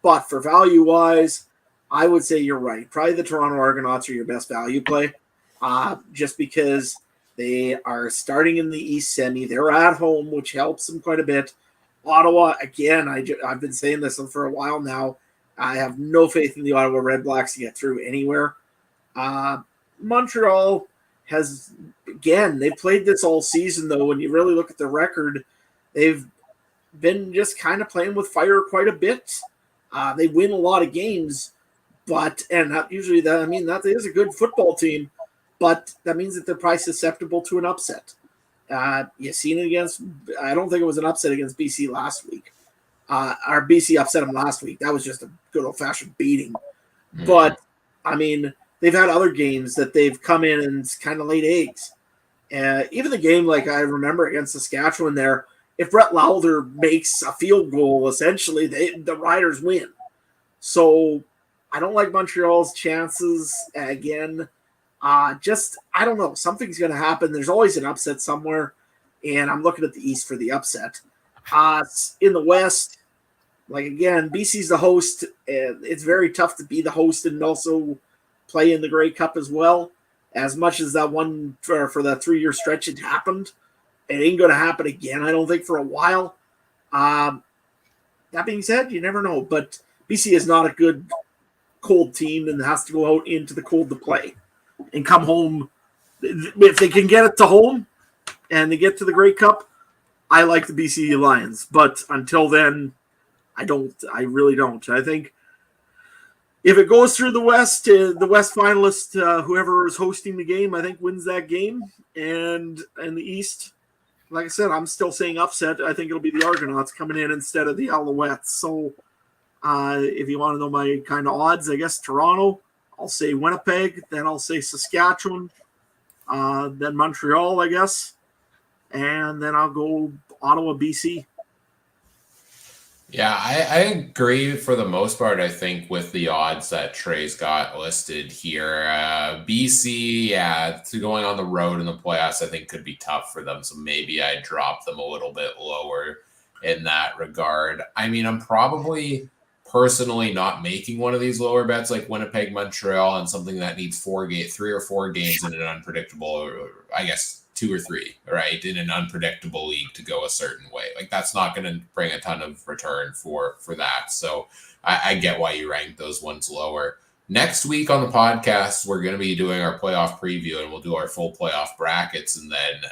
But for value-wise, I would say you're right. Probably the Toronto Argonauts are your best value play just because they are starting in the East Semi. They're at home, which helps them quite a bit. Ottawa, again, I've been saying this for a while now. I have no faith in the Ottawa Red Blacks to get through anywhere. Montreal has, again, they've played this all season, though. When you really look at the record, they've been just kind of playing with fire quite a bit. They win a lot of games, and that is a good football team, but that means that they're probably susceptible to an upset. You seen it I don't think it was an upset against BC last week. Our BC upset them last week. That was just a good old-fashioned beating. Mm-hmm. But, I mean, they've had other games that they've come in and kind of laid eggs. Even the game, like I remember against Saskatchewan there, if Brett Lauder makes a field goal, essentially, the Riders win. So, I don't like Montreal's chances again. I don't know. Something's going to happen. There's always an upset somewhere, and I'm looking at the East for the upset. In the West, Like, again, BC's the host, and it's very tough to be the host and also play in the Grey Cup as well. As much as that one for that 3-year stretch it happened, it ain't going to happen again, I don't think, for a while. That being said, you never know. But BC is not a good cold team and has to go out into the cold to play and come home. If they can get it to home and they get to the Grey Cup, I like the BC Lions. But until then, I don't. I really don't. I think if it goes through the West finalist, whoever is hosting the game, I think wins that game. And in the East, like I said, I'm still saying upset. I think it'll be the Argonauts coming in instead of the Alouettes. So if you want to know my kind of odds, I guess Toronto, I'll say Winnipeg, then I'll say Saskatchewan, then Montreal, I guess, and then I'll go Ottawa, BC. Yeah, I agree for the most part, I think, with the odds that Trey's got listed here. BC, going on the road in the playoffs, I think could be tough for them. So maybe I drop them a little bit lower in that regard. I mean, I'm probably personally not making one of these lower bets like Winnipeg, Montreal, and something that needs 3 or 4 games in an unpredictable, or I guess 2 or 3, right, in an unpredictable league to go a certain way. Like, that's not going to bring a ton of return for that. So I get why you rank those ones lower. Next week on the podcast, we're going to be doing our playoff preview, and we'll do our full playoff brackets. And then,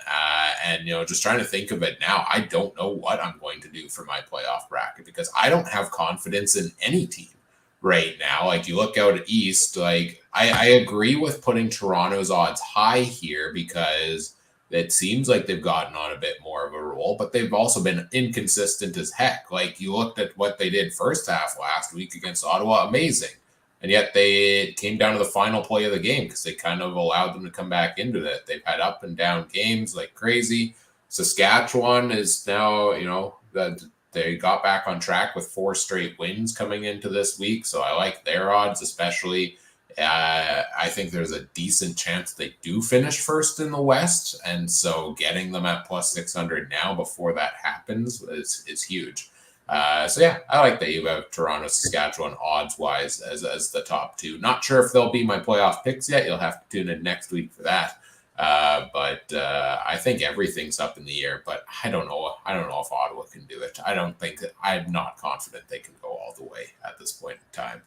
just trying to think of it now, I don't know what I'm going to do for my playoff bracket because I don't have confidence in any team right now. Like, you look out East, like I agree with putting Toronto's odds high here because it seems like they've gotten on a bit more of a roll, but they've also been inconsistent as heck. Like, you looked at what they did first half last week against Ottawa, amazing. And yet it came down to the final play of the game because they kind of allowed them to come back into it. They've had up and down games like crazy. Saskatchewan is now, that they got back on track with 4 straight wins coming into this week. So I like their odds, especially. I think there's a decent chance they do finish first in the West. And so getting them at plus 600 now before that happens is huge. I like that you have Toronto, Saskatchewan odds-wise as the top 2. Not sure if they'll be my playoff picks yet. You'll have to tune in next week for that. But I think everything's up in the air. But I don't know. I don't know if Ottawa can do it. I'm not confident they can go all the way at this point in time.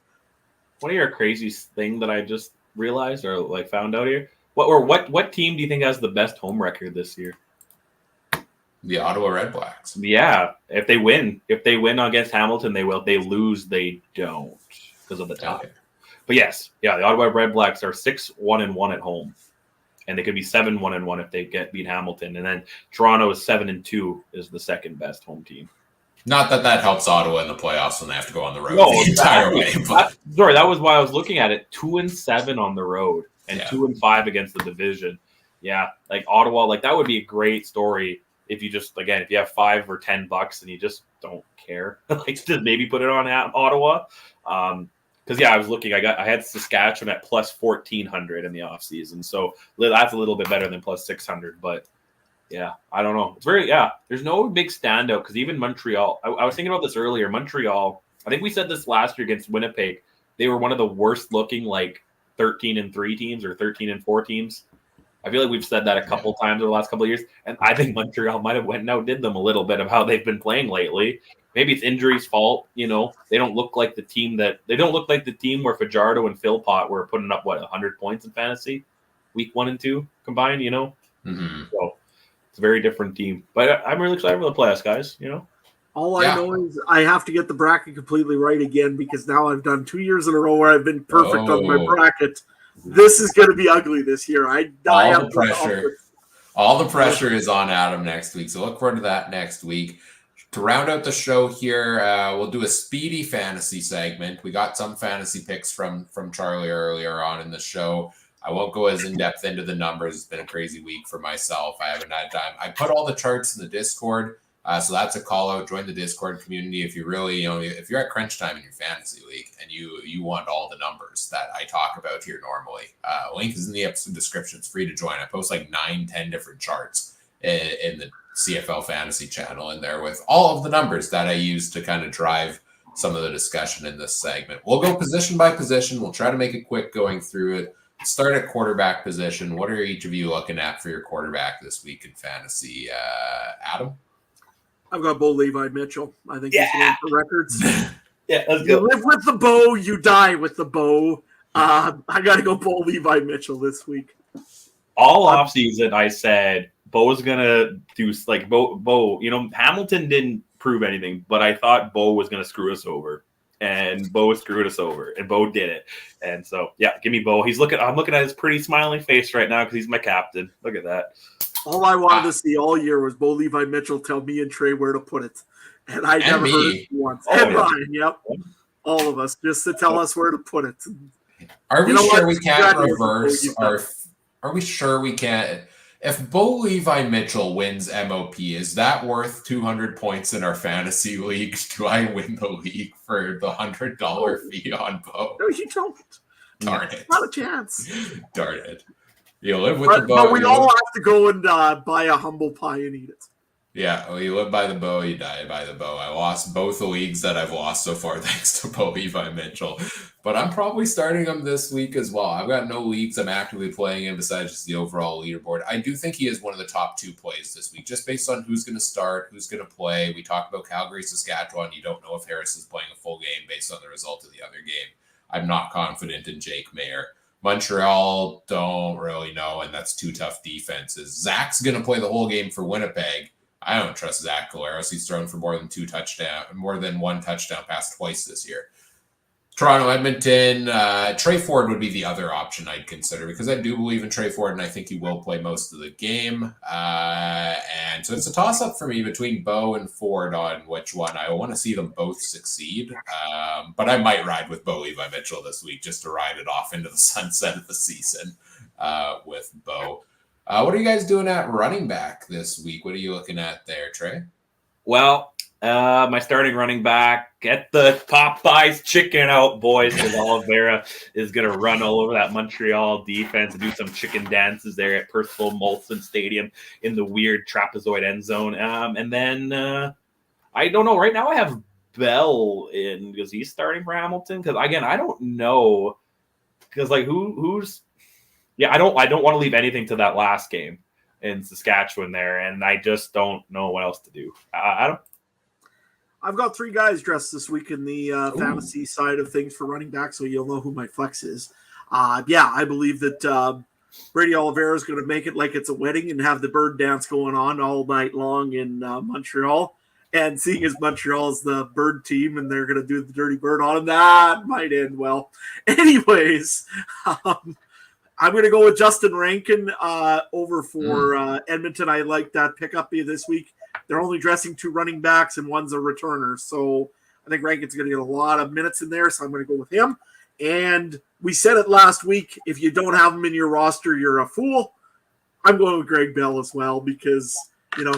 One of your craziest thing that I just realized or like found out here. What team do you think has the best home record this year? The Ottawa Red Blacks. Yeah, if they win against Hamilton, they will. If they lose, they don't because of the tie. Okay. But yes, the Ottawa Red Blacks are 6-1-1 at home, and they could be 7-1-1 if they beat Hamilton. And then Toronto is 7-2 is the second best home team. Not that helps Ottawa in the playoffs when they have to go on the road the entire way. But that was why I was looking at it. 2-7 on the road and 2-5 against the division. Yeah, like Ottawa, like that would be a great story. If you just, again, if you have $5 or $10 and you just don't care, like just maybe put it on Ottawa. Because I was looking, I had Saskatchewan at plus 1,400 in the offseason. So that's a little bit better than plus 600. But yeah, I don't know. It's there's no big standout because even Montreal, I was thinking about this earlier. Montreal, I think we said this last year against Winnipeg. They were one of the worst looking like 13-3 teams or 13-4 teams. I feel like we've said that a couple times over the last couple of years, and I think Montreal might have went and outdid them a little bit of how they've been playing lately. Maybe it's injuries' fault. They don't look like the team where Fajardo and Philpott were putting up 100 points in fantasy, week 1 and 2 combined. Mm-hmm. So it's a very different team. But I'm really excited for the playoffs, guys. All I know is I have to get the bracket completely right again because now I've done 2 years in a row where I've been perfect on my bracket. This is going to be ugly this year. All the pressure is on Adam next week. So look forward to that next week. To round out the show here, we'll do a speedy fantasy segment. We got some fantasy picks from Charlie earlier on in the show. I won't go as in-depth into the numbers. It's been a crazy week for myself. I haven't had time. I put all the charts in the Discord. So that's a call out. Join the Discord community if you really, if you're at crunch time in your fantasy league and you want all the numbers that I talk about here normally. Link is in the episode description. It's free to join. I post like 9-10 different charts in the CFL fantasy channel in there with all of the numbers that I use to kind of drive some of the discussion in this segment. We'll go position by position. We'll try to make it quick going through it. Start at quarterback position. What are each of you looking at for your quarterback this week in fantasy? Adam? I've got Bo Levi Mitchell. I think he's going for records. Yeah, let's You go. live with the bow, you die with the bow. I got to go Bo Levi Mitchell this week. All offseason, I said Bo's gonna do like Bo. You know, Hamilton didn't prove anything, but I thought Bo was gonna screw us over, and Bo screwed us over, and Bo did it. And so, yeah, give me Bo. I'm looking at his pretty smiling face right now because he's my captain. Look at that. All I wanted to see all year was Bo Levi Mitchell tell me and Trey where to put it, and I never heard it once. Oh, and yeah. Ryan, yep, all of us, just to tell us where to put it. Are we sure we can't Congratulations, reverse Bo, our? Are we sure we can't? If Bo Levi Mitchell wins MOP, is that worth 200 points in our fantasy league? Do I win the league for the $100 fee on Bo? No, you don't. Darn it! Not a chance. Darn it! You live with the Bo. But we all have to go and buy a humble pie and eat it. Yeah, well, you live by the Bo, you die by the Bo. I lost both the leagues that I've lost so far thanks to Bo Levi Mitchell. But I'm probably starting him this week as well. I've got no leagues I'm actively playing in besides just the overall leaderboard. I do think he is one of the top 2 plays this week, just based on who's going to start, who's going to play. We talked about Calgary, Saskatchewan. You don't know if Harris is playing a full game based on the result of the other game. I'm not confident in Jake Mayer. Montreal, don't really know, and that's 2 tough defenses. Zach's going to play the whole game for Winnipeg. I don't trust Zach Collaros. He's thrown for more than 1 touchdown pass twice this year. Toronto, Edmonton, Trey Ford would be the other option I'd consider because I do believe in Trey Ford and I think he will play most of the game. And so it's a toss-up for me between Bo and Ford on which one. I want to see them both succeed. But I might ride with Bo Levi Mitchell this week just to ride it off into the sunset of the season with Bo. What are you guys doing at running back this week? What are you looking at there, Trey? Well, my starting running back, get the Popeyes chicken out, boys, because Oliveira is going to run all over that Montreal defense and do some chicken dances there at Percival Molson Stadium in the weird trapezoid end zone. And then I don't know. Right now I have Bell in because he's starting for Hamilton. Because, again, I don't know. Because, like, who's – yeah, I don't want to leave anything to that last game in Saskatchewan there, and I just don't know what else to do. Adam? I've got 3 guys dressed this week in the fantasy side of things for running back, so you'll know who my flex is. I believe that Brady Oliveira is going to make it like it's a wedding and have the bird dance going on all night long in Montreal. And seeing as Montreal is the bird team and they're going to do the dirty bird on him, that might end well. Anyways, I'm going to go with Justin Rankin over for Edmonton. I like that pickup this week. They're only dressing 2 running backs and one's a returner. So I think Rankin's going to get a lot of minutes in there. So I'm going to go with him. And we said it last week. If you don't have him in your roster, you're a fool. I'm going with Greg Bell as well because,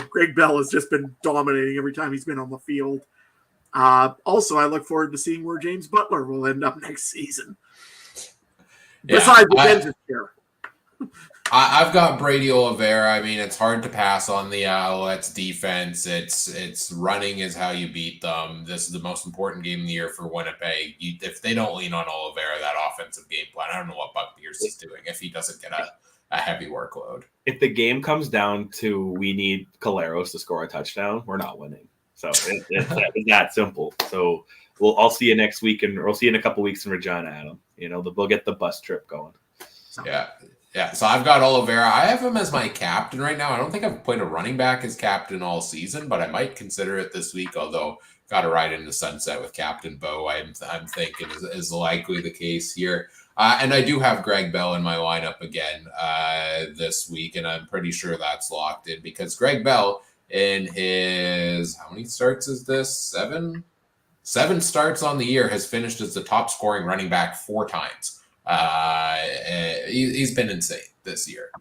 Greg Bell has just been dominating every time he's been on the field. Also, I look forward to seeing where James Butler will end up next season. Yeah, Besides the Denver here. I've got Brady Oliveira. I mean, it's hard to pass on the Alouettes defense. It's running is how you beat them. This is the most important game of the year for Winnipeg. If they don't lean on Oliveira, that offensive game plan, I don't know what Buck Pierce is doing if he doesn't get a heavy workload. If the game comes down to we need Collaros to score a touchdown, we're not winning. So it's that simple. So I'll see you next week, and we'll see you in a couple weeks in Regina, Adam. We'll get the bus trip going. Yeah. So I've got Oliveira. I have him as my captain right now. I don't think I've played a running back as captain all season, but I might consider it this week. Although got to ride into sunset with Captain Bo. I'm thinking is likely the case here. And I do have Greg Bell in my lineup again this week, and I'm pretty sure that's locked in because Greg Bell in his how many starts is this? 7 starts on the year has finished as the top scoring running back 4 times. He's been insane this year.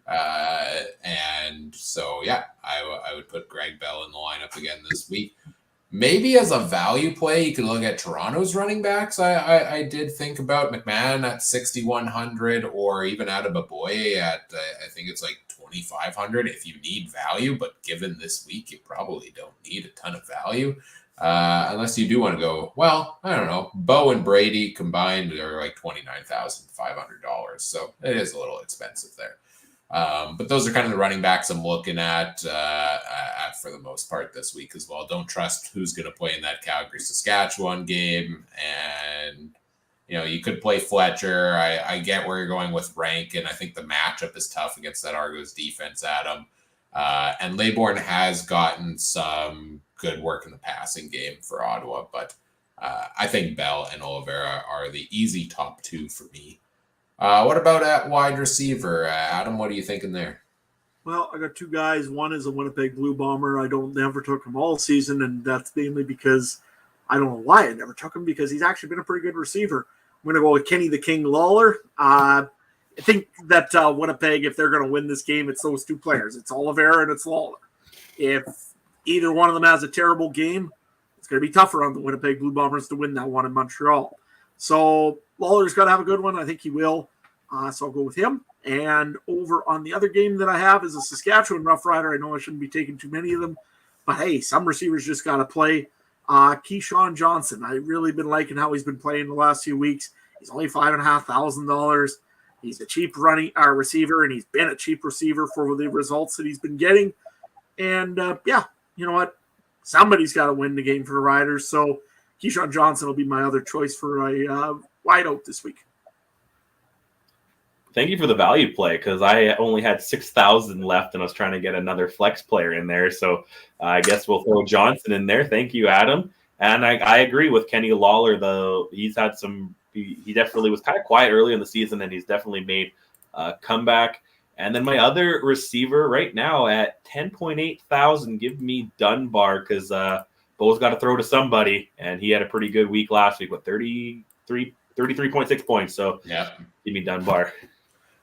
And so, I would put Greg Bell in the lineup again this week. Maybe as a value play, you could look at Toronto's running backs. I did think about McMahon at 6,100 or even Adebayoye at, I think it's like $2,500 if you need value, but given this week, you probably don't need a ton of value. Unless you do want to go, well, I don't know, Bo and Brady combined are like $29,500. So it is a little expensive there. But those are kind of the running backs I'm looking at for the most part this week as well. Don't trust who's going to play in that Calgary-Saskatchewan game. And, you could play Fletcher. I get where you're going with Rankin. I think the matchup is tough against that Argos defense, Adam. And Laybourne has gotten some good work in the passing game for Ottawa. But I think Bell and Oliveira are the easy top two for me. What about at wide receiver? Adam, what are you thinking there? Well, I got two guys. One is a Winnipeg Blue Bomber. I never took him all season, and that's mainly because I don't know why I never took him, because he's actually been a pretty good receiver. I'm going to go with Kenny the King Lawler. I think that Winnipeg, if they're going to win this game, it's those two players. It's Oliveira and it's Lawler. If either one of them has a terrible game, it's going to be tougher on the Winnipeg Blue Bombers to win that one in Montreal. So Lawler's got to have a good one. I think he will. So I'll go with him. And over on the other game that I have is a Saskatchewan Rough Rider. I know I shouldn't be taking too many of them, but hey, some receivers just got to play. Keyshawn Johnson. I've really been liking how he's been playing the last few weeks. He's only $5,500. He's a cheap receiver, and he's been a cheap receiver for the results that he's been getting. And you know what? Somebody's got to win the game for the Riders. So Keyshawn Johnson will be my other choice for a wideout this week. Thank you for the value play, because I only had 6,000 left and I was trying to get another flex player in there. So I guess we'll throw Johnson in there. Thank you, Adam. And I agree with Kenny Lawler, though. He's had he definitely was kind of quiet early in the season, and he's definitely made a comeback. And then my other receiver right now at 10.8 thousand, give me Dunbar, because Bo's got to throw to somebody, and he had a pretty good week last week with 33.6 points. So yeah, give me Dunbar.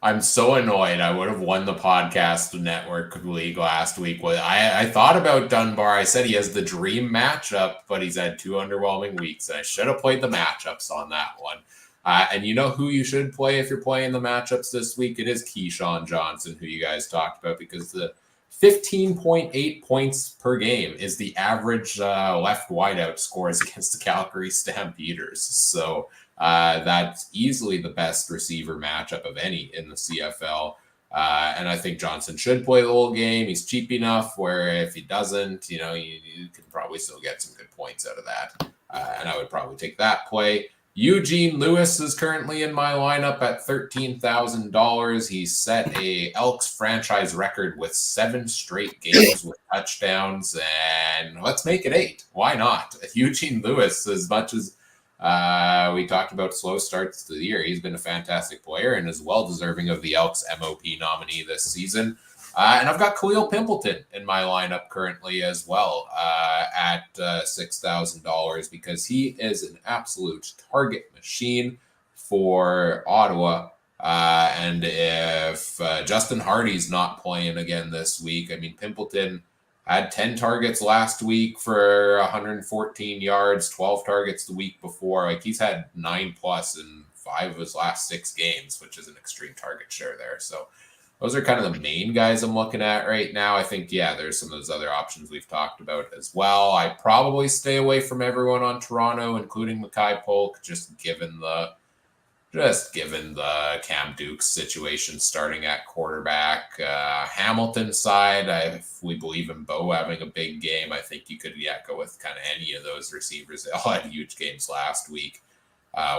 I'm so annoyed. I would have won the podcast network league last week. I thought about Dunbar. I said he has the dream matchup, but he's had 2 underwhelming weeks. I should have played the matchups on that one. And you know who you should play if you're playing the matchups this week? It is Keyshawn Johnson, who you guys talked about, because the 15.8 points per game is the average left wideout scores against the Calgary Stampeders. So that's easily the best receiver matchup of any in the CFL. And I think Johnson should play the whole game. He's cheap enough where if he doesn't, you can probably still get some good points out of that. And I would probably take that play. Eugene Lewis is currently in my lineup at $13,000. He set a Elks franchise record with 7 straight games with touchdowns, and let's make it 8. Why not? Eugene Lewis, as much as we talked about slow starts to the year, he's been a fantastic player and is well deserving of the Elks MOP nominee this season. And I've got Khalil Pimpleton in my lineup currently as well at $6,000, because he is an absolute target machine for Ottawa. And if Justin Hardy's not playing again this week, I mean, Pimpleton had 10 targets last week for 114 yards, 12 targets the week before. Like, he's had 9+ in 5 of his last 6 games, which is an extreme target share there. So those are kind of the main guys I'm looking at right now. I think, there's some of those other options we've talked about as well. I probably stay away from everyone on Toronto, including Mackay Polk, just given the Cam Dukes situation starting at quarterback. Hamilton side, if we believe in Bo having a big game, I think you could go with kind of any of those receivers. They all had huge games last week.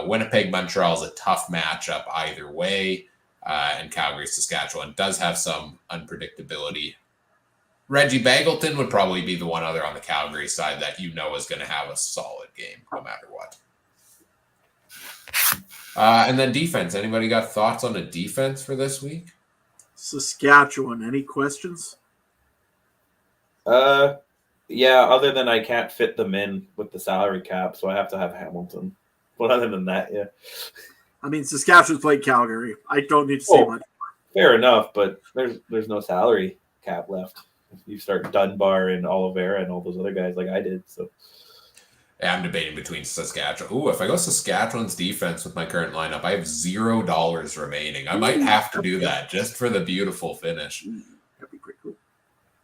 Winnipeg Montreal is a tough matchup either way. And Calgary, Saskatchewan does have some unpredictability. Reggie Bagleton would probably be the one other on the Calgary side that is going to have a solid game no matter what. And then defense. Anybody got thoughts on a defense for this week? Saskatchewan, any questions? Yeah, other than I can't fit them in with the salary cap, so I have to have Hamilton. But other than that, yeah. I mean, Saskatchewan's played Calgary. I don't need to say much. Fair enough, but there's no salary cap left. You start Dunbar and Oliveira and all those other guys like I did. So yeah, I'm debating between Saskatchewan. Ooh, if I go Saskatchewan's defense with my current lineup, I have $0 remaining. I might have to do that just for the beautiful finish.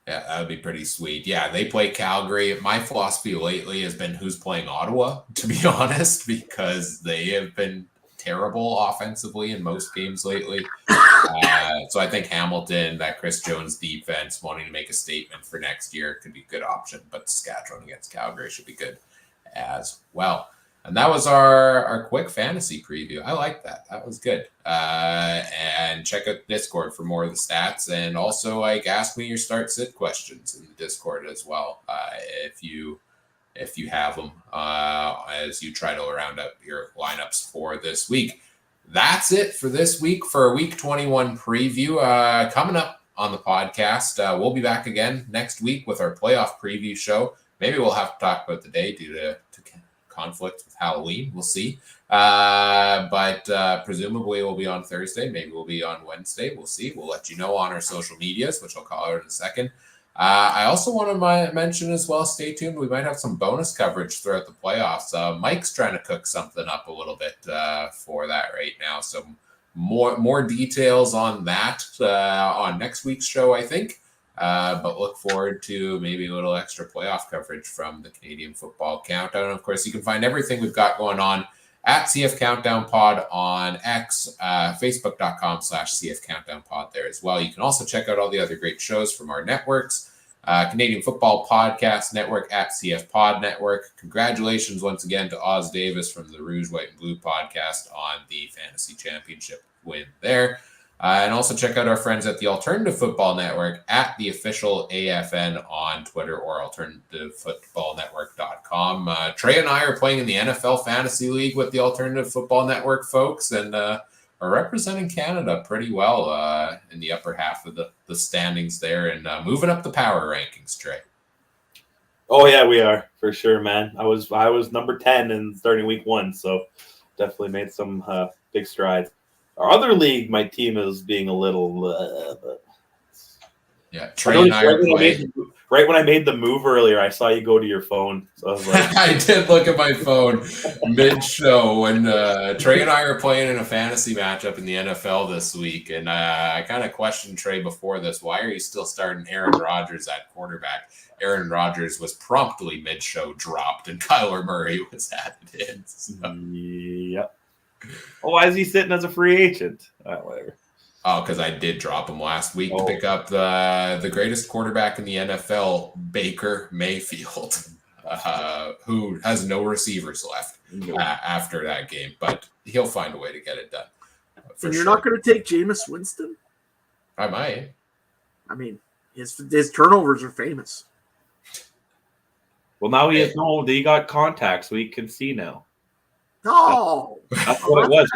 Yeah, that would be pretty sweet. Yeah, they play Calgary. My philosophy lately has been who's playing Ottawa, to be honest, because they have been terrible offensively in most games lately. So I think Hamilton, that Chris Jones defense, wanting to make a statement for next year could be a good option, but Saskatchewan against Calgary should be good as well. And that was our quick fantasy preview. I like that. That was good. And check out Discord for more of the stats. And also, ask me your start sit questions in the Discord as well, if you have them, as you try to round up your lineups for this week. That's it for this week for Week 21 preview. Coming up on the podcast, we'll be back again next week with our playoff preview show. Maybe we'll have to talk about the day due to conflict with Halloween. We'll see. But presumably we'll be on Thursday. Maybe we'll be on Wednesday. We'll see. We'll let you know on our social medias, which I'll call out in a second. I also want to mention as well, stay tuned. We might have some bonus coverage throughout the playoffs. Mike's trying to cook something up a little bit for that right now. So more details on that on next week's show, I think. But look forward to maybe a little extra playoff coverage from the Canadian Football Countdown. Of course, you can find everything we've got going on at CF Countdown Pod on X, facebook.com/CF Countdown Pod there as well. You can also check out all the other great shows from our networks. Canadian Football Podcast Network at CF Pod Network. Congratulations once again to Oz Davis from the Rouge, White, and Blue podcast on the Fantasy Championship win there. And also check out our friends at the Alternative Football Network at the official AFN on Twitter or alternativefootballnetwork.com. Trey and I are playing in the NFL Fantasy League with the Alternative Football Network folks and are representing Canada pretty well in the upper half of the standings there and moving up the power rankings, Trey. Oh, yeah, we are, for sure, man. I was number 10 in starting week 1, so definitely made some big strides. Our other league, my team is being a little, but yeah. Trey and I are playing. Right when I made the move earlier, I saw you go to your phone. So I was like, I did look at my phone mid-show, and Trey and I are playing in a fantasy matchup in the NFL this week, and I kind of questioned Trey before this. Why are you still starting Aaron Rodgers at quarterback? Aaron Rodgers was promptly mid-show dropped, and Kyler Murray was added in. So. Yep. Oh, why is he sitting as a free agent? Whatever. Oh, because I did drop him last week to pick up the greatest quarterback in the NFL, Baker Mayfield, who has no receivers left after that game. But he'll find a way to get it done. And you're not going to take Jameis Winston? I might. I mean, his turnovers are famous. Well, now he got contacts, so he can see now. Oh, that's what it was.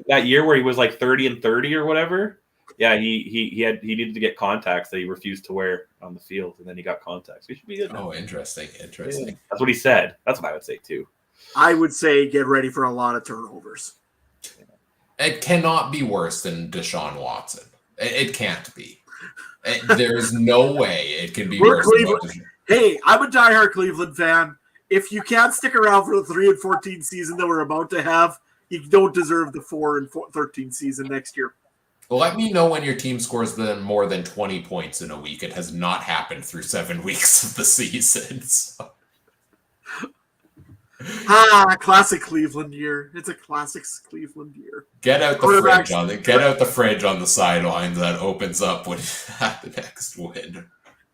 That year where he was like 30-30 or whatever. Yeah, he needed to get contacts that he refused to wear on the field, and then he got contacts. He should be good now. Oh, interesting. Yeah. That's what he said. That's what I would say too. I would say get ready for a lot of turnovers. It cannot be worse than Deshaun Watson. It can't be. There's no way it can be worse. Hey, I'm a diehard Cleveland fan. If you can't stick around for the 3-14 season that we're about to have, you don't deserve the 4-13 season next year. Well, let me know when your team scores more than 20 points in a week. It has not happened through 7 weeks of the season. So. Classic Cleveland year. It's a classic Cleveland year. Get out the fridge on the sidelines that opens up when you have the next win.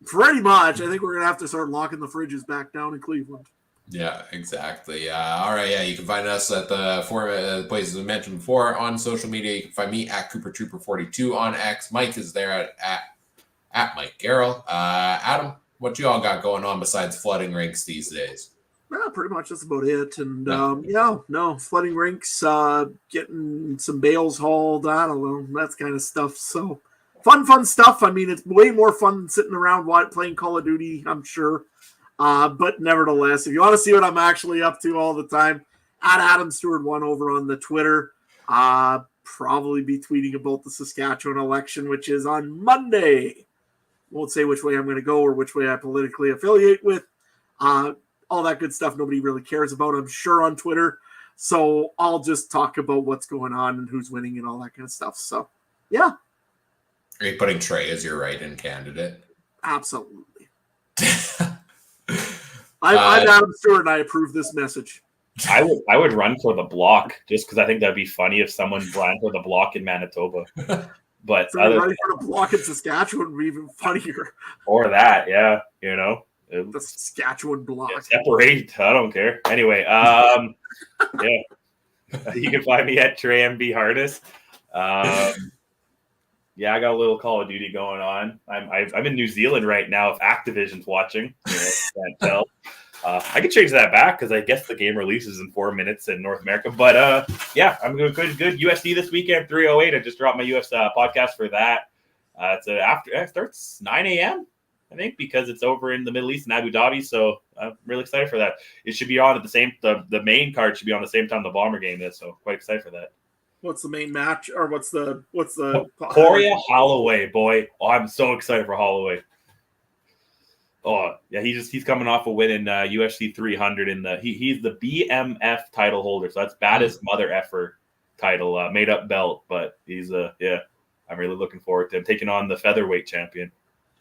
Pretty much. I think we're gonna have to start locking the fridges back down in Cleveland. Yeah, exactly. All right, you can find us at the places we mentioned before on social media. You can find me at CooperTrooper42 on X. Mike is there at Mike Garrell. Adam, what you all got going on besides flooding rinks these days? Well, pretty much that's about it. And flooding rinks, getting some bales hauled. I don't know, that kind of stuff. So fun stuff. I mean, it's way more fun than sitting around playing Call of Duty, I'm sure. But nevertheless, if you want to see what I'm actually up to all the time, at Adam Stewart 1 over on the Twitter. Probably be tweeting about the Saskatchewan election, which is on Monday. Won't say which way I'm going to go or which way I politically affiliate with. All that good stuff nobody really cares about, I'm sure, on Twitter. So I'll just talk about what's going on and who's winning and all that kind of stuff. So, yeah. Are you putting Trey as your write-in candidate? Absolutely. I'm Adam Stewart, and I approve this message. I would run for the block just because I think that'd be funny if someone ran for the block in Manitoba. But So running for the block in Saskatchewan would be even funnier. Or that, yeah, The Saskatchewan block. Yeah, separate. I don't care. Anyway, yeah, you can find me at Trey MB Hardest. Yeah, I got a little Call of Duty going on. I'm in New Zealand right now. If Activision's watching, can't tell. I could change that back because I guess the game releases in 4 minutes in North America. But yeah, I'm good. UFC this weekend, 308. I just dropped my UFC podcast for that. It starts 9 a.m. I think because it's over in the Middle East in Abu Dhabi. So I'm really excited for that. It should be on at the main card should be on the same time the Bomber game is. So quite excited for that. What's the main match, or what's the Poirier Holloway, boy? Oh, I'm so excited for Holloway. Oh yeah, he's coming off a win in UFC 300 he's the BMF title holder, so that's baddest mother effer title, made up belt. But he's yeah, I'm really looking forward to him taking on the featherweight champion.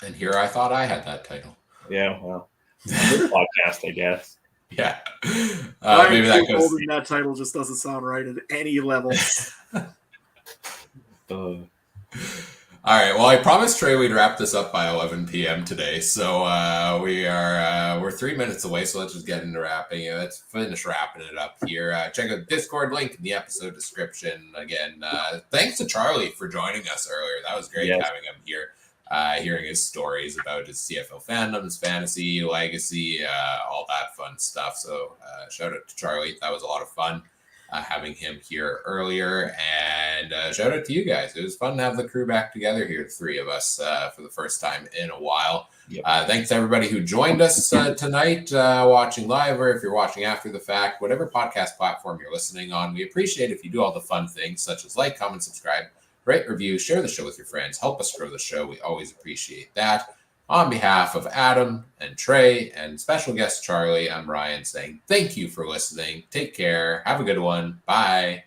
And here I thought I had that title. Yeah, well, podcast, I guess. Yeah, maybe that goes. Holding that title just doesn't sound right at any level. All right. Well, I promised Trey we'd wrap this up by 11 p.m. today, so we're 3 minutes away. So let's just get into wrapping. Let's finish wrapping it up here. Check out the Discord link in the episode description. Again, thanks to Charlie for joining us earlier. That was great having him here. Hearing his stories about his CFL fandom, his fantasy legacy, all that fun stuff. So shout out to Charlie. That was a lot of fun having him here earlier. And shout out to you guys. It was fun to have the crew back together here, the three of us, for the first time in a while. Yep. Thanks to everybody who joined us tonight, watching live, or if you're watching after the fact, whatever podcast platform you're listening on. We appreciate if you do all the fun things, such as like, comment, subscribe, rate, review, share the show with your friends, help us grow the show. We always appreciate that. On behalf of Adam and Trey and special guest Charlie, I'm Ryan saying thank you for listening. Take care. Have a good one. Bye.